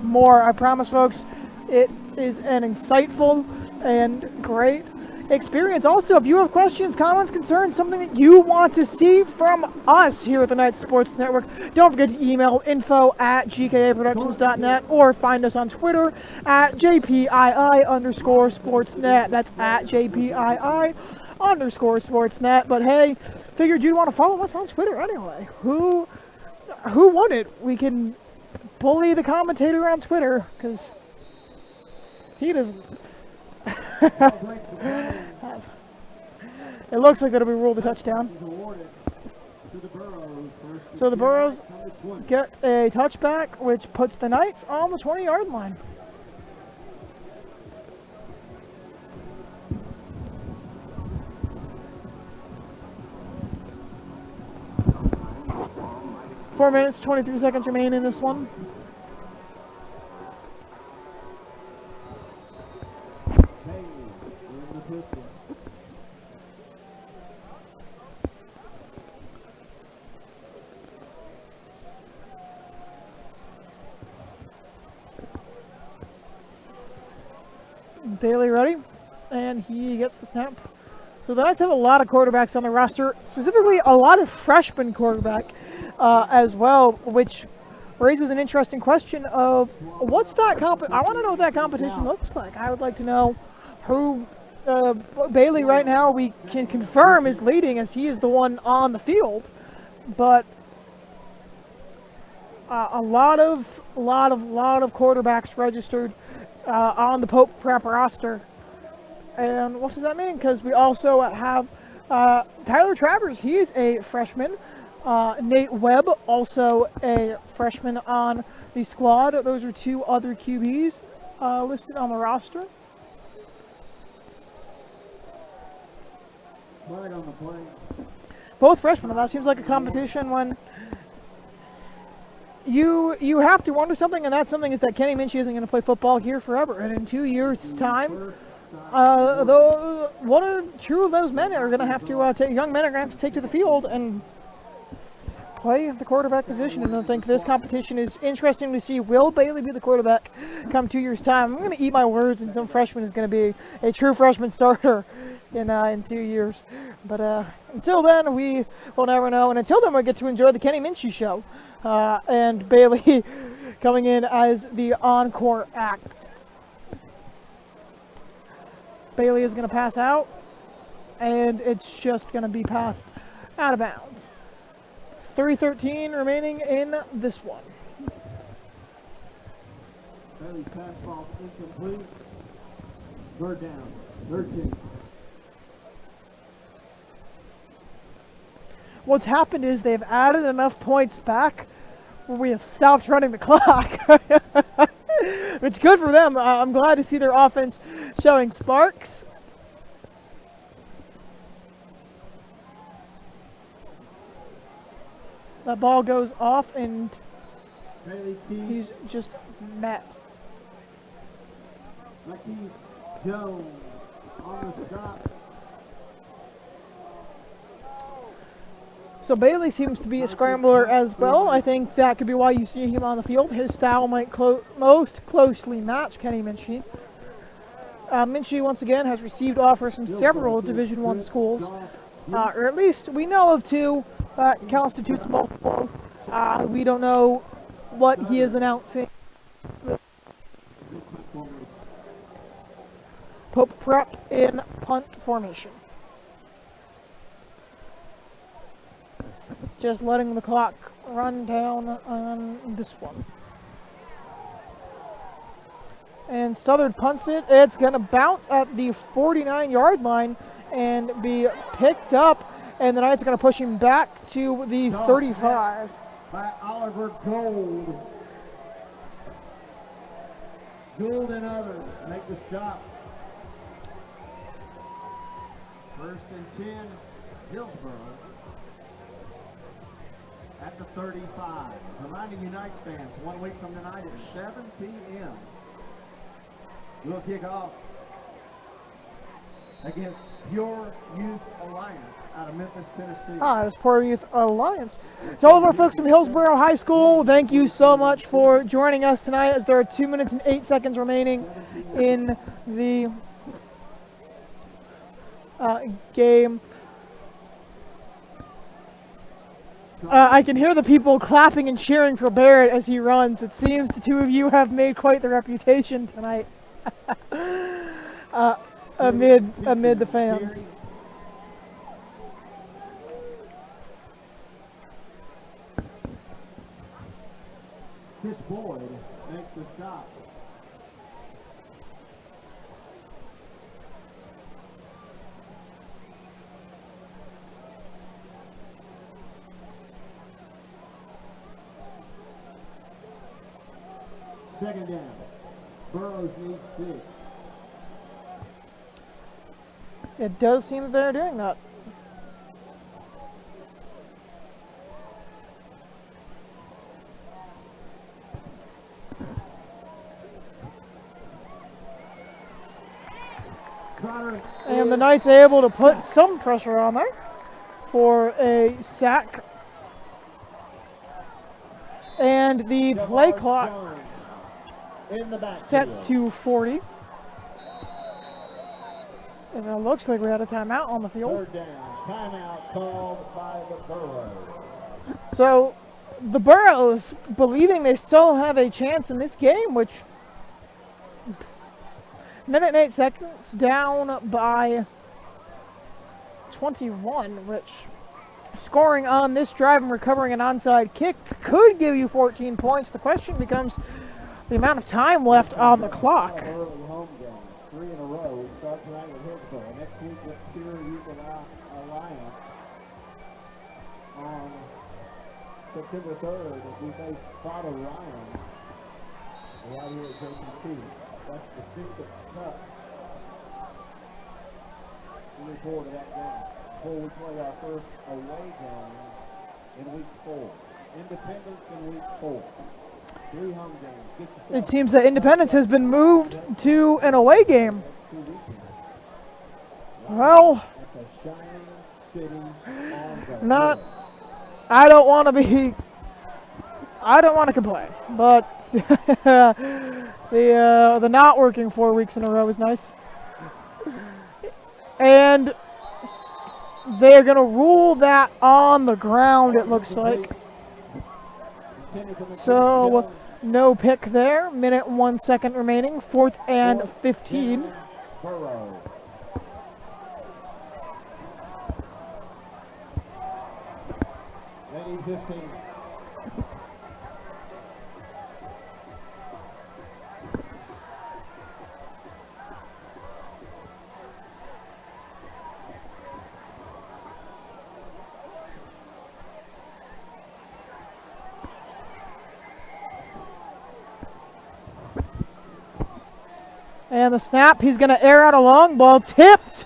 more. I promise, folks, it is an insightful and great experience. Also, if you have questions, comments, concerns, something that you want to see from us here at the Knights Sports Network, don't forget to email info@gkaproductions.net or find us on Twitter at JPII_sportsnet. That's at JPII_sportsnet. But hey, figured you'd want to follow us on Twitter anyway. Who wouldn't? We can bully the commentator on Twitter because he doesn't. It looks like it'll be ruled a touchdown. So the Burros get a touchback, which puts the Knights on the 20-yard line. Four minutes, 23 seconds remain in this one. Bailey ready, and he gets the snap. So the Knights have a lot of quarterbacks on the roster, specifically a lot of freshman quarterback as well, which raises an interesting question of what's that I want to know what that competition looks like. I would like to know who Bailey right now we can confirm is leading, as he is the one on the field, but a lot of quarterbacks registered on the Pope Prep roster. And what does that mean? Because we also have Tyler Travers. He is a freshman. Nate Webb, also a freshman on the squad. Those are two other QBs listed on the roster. Flag on the play. Both freshmen. And that seems like a competition when you have to wonder something, and that something is that Kenny Minchie isn't going to play football here forever. And in 2 years' time, one or two of those men are going to have to young men are going to have to take to the field and play the quarterback position. And I think this competition is interesting to see. Will Bailey be the quarterback come 2 years' time? I'm going to eat my words, and some freshman is going to be a true freshman starter in 2 years. But until then, we will never know. And until then, we'll get to enjoy the Kenny Minchie show. And Bailey coming in as the encore act. Bailey is going to pass out, and it's just going to be passed out of bounds. 3:13 remaining in this one. Bailey's pass ball incomplete. Third down. 13. What's happened is they've added enough points back where we have stopped running the clock. Which good for them. I'm glad to see their offense showing sparks. That ball goes off, and Bailey Keith, He's just met. Lakeith Jones on the stop. So Bailey seems to be a scrambler as well. I think that could be why you see him on the field. His style might most closely match Kenny Minchie. Minchie, once again, has received offers from several Division I schools, or at least we know of two that constitutes multiple. We don't know what he is announcing. Pope prep in punt formation. Just letting the clock run down on this one. And Southern punts it. It's going to bounce at the 49-yard line and be picked up. And the Knights are going to push him back to the 35. By Oliver Gold. Gold and others make the stop. 1st and 10, Hillsboro. At the 35. Reminding you Knights fans, 1 week from tonight at 7 p.m. We'll kick off against Pure Youth Alliance out of Memphis, Tennessee. It's Pure Youth Alliance. To all of our folks from Hillsboro High School, thank you so much for joining us tonight as there are 2 minutes and 8 seconds remaining in the game. I can hear the people clapping and cheering for Barrett as he runs. It seems the two of you have made quite the reputation tonight amid the fans. Chris Boyd makes the stop. Second down. Burros needs 6. It does seem that they're doing that. And the Knights able to put some pressure on there for a sack. And the play clock sets to 40. And it looks like we had a timeout on the field. Third down. Timeout called by the Burros. So the Burros, believing they still have a chance in this game, which minute and 8 seconds down by 21, which scoring on this drive and recovering an onside kick could give you 14 points. The question becomes the amount of time left on the clock. Early home game. 3 in a row. We start tonight with Hillsboro. Next week with Pure Youth Alliance on September 3rd as we face Father Ryan right here at JPT. That's the 6th Cup. We look forward to that game. Before we play our first away game in week 4. Independence in week 4. 3 home games. It seems that Independence has been moved to an away game. Well, I don't want to complain, but the not working 4 weeks in a row is nice. And they're going to rule that on the ground, it looks like. So, no pick there. Minute and 1 second remaining. 4th and 15. And the snap, he's going to air out a long ball, tipped.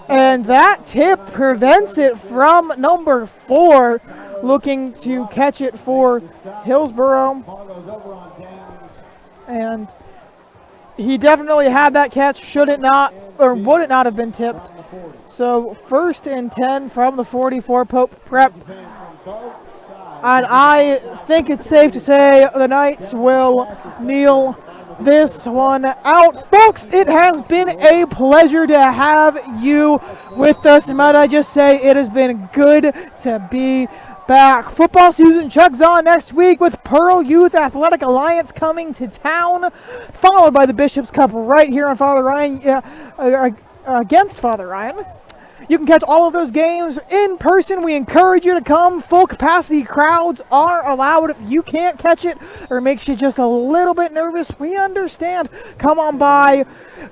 And that tip prevents it from number 4. looking to catch it for Hillsboro. Ball goes over on downs. And he definitely had that catch, should it not, or would it not have been tipped. From the 40. So 1st and 10 from the 44 Pope Prep. Defense from both sides. And I think it's safe to say the Knights will kneel this one out. Folks, it has been a pleasure to have you with us. And might I just say, it has been good to be back. Football season chugs on next week with Pearl Youth Athletic Alliance coming to town, followed by the Bishop's Cup right here on Father Ryan, against Father Ryan. You can catch all of those games in person. We encourage you to come. Full capacity crowds are allowed. If you can't catch it or makes you just a little bit nervous, we understand. Come on by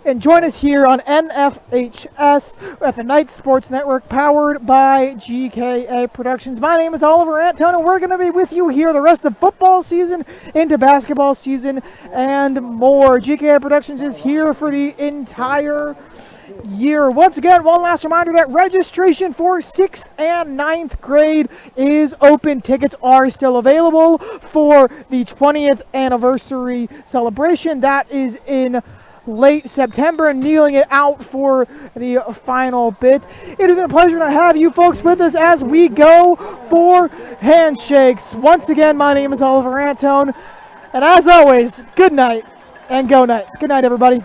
and join us here on NFHS at the Knights Sports Network, powered by GKA Productions. My name is Oliver Antone, and we're going to be with you here the rest of football season, into basketball season, and more. GKA Productions is here for the entire year. Once again, one last reminder that registration for 6th and 9th grade is open. Tickets are still available for the 20th anniversary celebration. That is in late September, and kneeling it out for the final bit. It has been a pleasure to have you folks with us as we go for handshakes. Once again, my name is Oliver Antone, and as always, good night and go Knights. Good night, everybody.